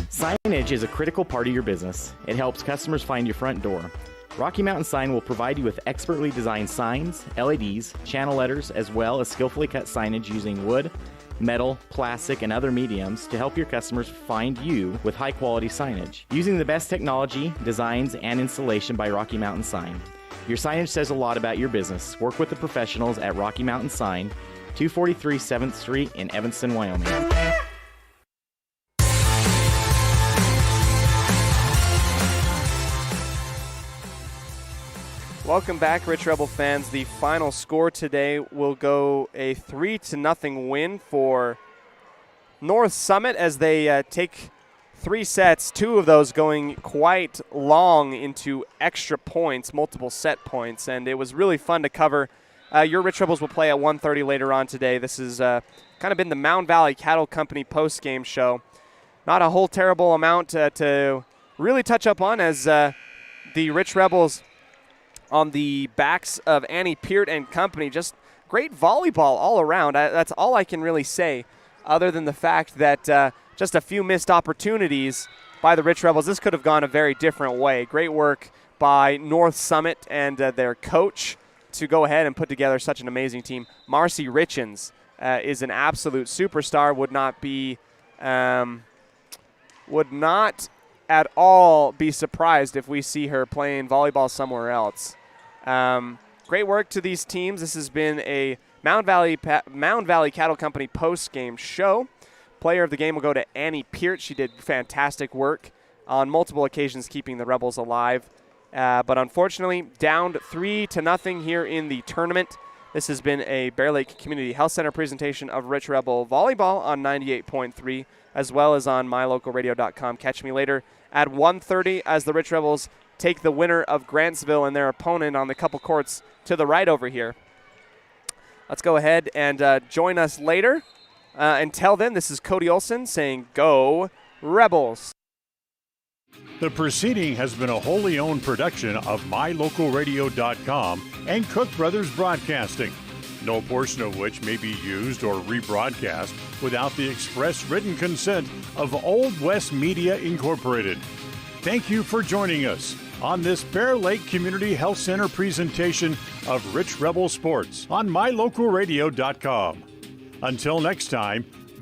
Speaker 10: Signage is a critical part of your business. It helps customers find your front door. Rocky Mountain Sign will provide you with expertly designed signs, LEDs, channel letters, as well as skillfully cut signage using wood, metal, plastic, and other mediums to help your customers find you with high-quality signage. Using the best technology, designs, and installation by Rocky Mountain Sign. Your signage says a lot about your business. Work with the professionals at Rocky Mountain Sign, 243 7th Street in Evanston, Wyoming.
Speaker 2: Welcome back, Rich Rebel fans. The final score today will go a 3-0 win for North Summit as they take 3 sets, 2 of those going quite long into extra points, multiple set points, and it was really fun to cover. Your Rich Rebels will play at 1:30 later on today. This has kind of been the Mound Valley Cattle Company post-game show. Not a whole terrible amount to really touch up on as the Rich Rebels on the backs of Annie Peart and company. Just great volleyball all around. That's all I can really say, other than the fact that just a few missed opportunities by the Rich Rebels. This could have gone a very different way. Great work by North Summit and their coach to go ahead and put together such an amazing team. Marcy Richens is an absolute superstar. Would not at all be surprised if we see her playing volleyball somewhere else. Great work to these teams. This has been a Mound Valley Cattle Company post-game show. Player of the game will go to Annie Peart. She did fantastic work on multiple occasions keeping the Rebels alive. But unfortunately, down 3-0 here in the tournament. This has been a Bear Lake Community Health Center presentation of Rich Rebel Volleyball on 98.3, as well as on mylocalradio.com. Catch me later at 1:30 as the Rich Rebels take the winner of Grantsville and their opponent on the couple courts to the right over here. Let's go ahead and join us later. Until then, this is Cody Olson saying, Go Rebels.
Speaker 12: The proceeding has been a wholly owned production of mylocalradio.com and Cook Brothers Broadcasting, no portion of which may be used or rebroadcast without the express written consent of Old West Media Incorporated. Thank you for joining us on this Bear Lake Community Health Center presentation of Rich Rebel Sports on mylocalradio.com. Until next time,